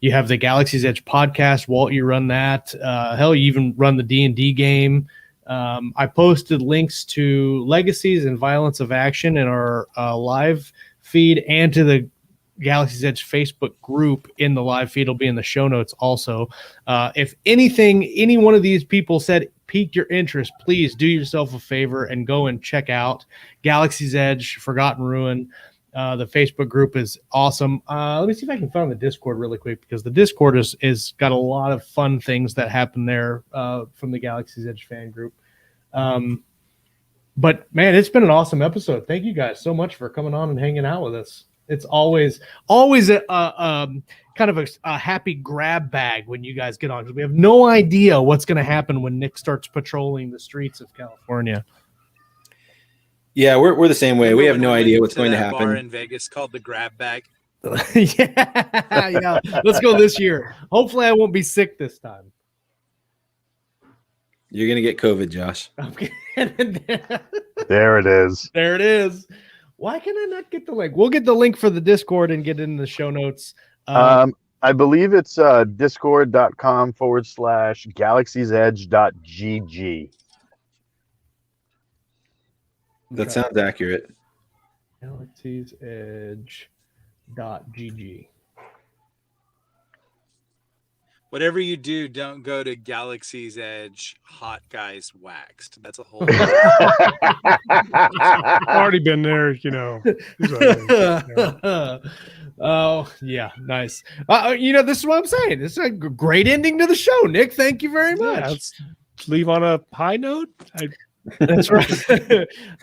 You have the Galaxy's Edge podcast. Walt, you run that. Hell, you even run the D&D game. I posted links to Legacies and Violence of Action in our live feed, and to the Galaxy's Edge Facebook group in the live feed. Will be in the show notes also. If anything, any one of these people said piqued your interest, please do yourself a favor and go and check out Galaxy's Edge, Forgotten Ruin. The Facebook group is awesome. Let me see if I can find the Discord really quick, because the Discord is got a lot of fun things that happen there from the Galaxy's Edge fan group. But man, it's been an awesome episode. Thank you guys so much for coming on and hanging out with us. It's always a kind of a happy grab bag when you guys get on, because we have no idea what's going to happen when Nick starts patrolling the streets of California. Yeah, we're the same way. We have no idea what's going to happen. Bar in Vegas called the Grab Bag. yeah. Let's go this year. Hopefully, I won't be sick this time. You're gonna get COVID, Josh. There it is. There it is. Why can I not get the link? We'll get the link for the Discord and get it in the show notes. I believe it's discord.com/galaxiesedge.gg. That sounds accurate. Galaxiesedge.gg. Whatever you do, don't go to Galaxy's Edge Hot Guys Waxed. That's a whole Already been there, you know. Oh, yeah, nice. This is what I'm saying. This is a great ending to the show, Nick. Thank you very much. Yeah, let's leave on a high note. That's right.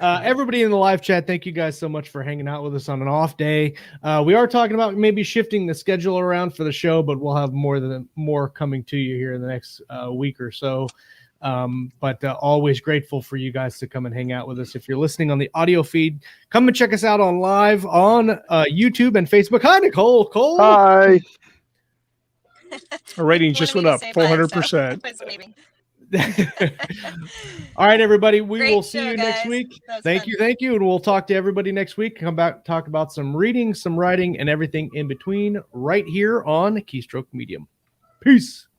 Everybody in the live chat, thank you guys so much for hanging out with us on an off day. We are talking about maybe shifting the schedule around for the show, but we'll have more coming to you here in the next week or so. But always grateful for you guys to come and hang out with us. If you're listening on the audio feed, come and check us out on live on YouTube and Facebook. Hi, Nicole. Cole. Hi. Our rating just went up 400%. All right, everybody. We Great will see show, you guys. next week. Thank you. And we'll talk to everybody next week. Come back, talk about some reading, some writing, and everything in between right here on Keystroke Medium. Peace.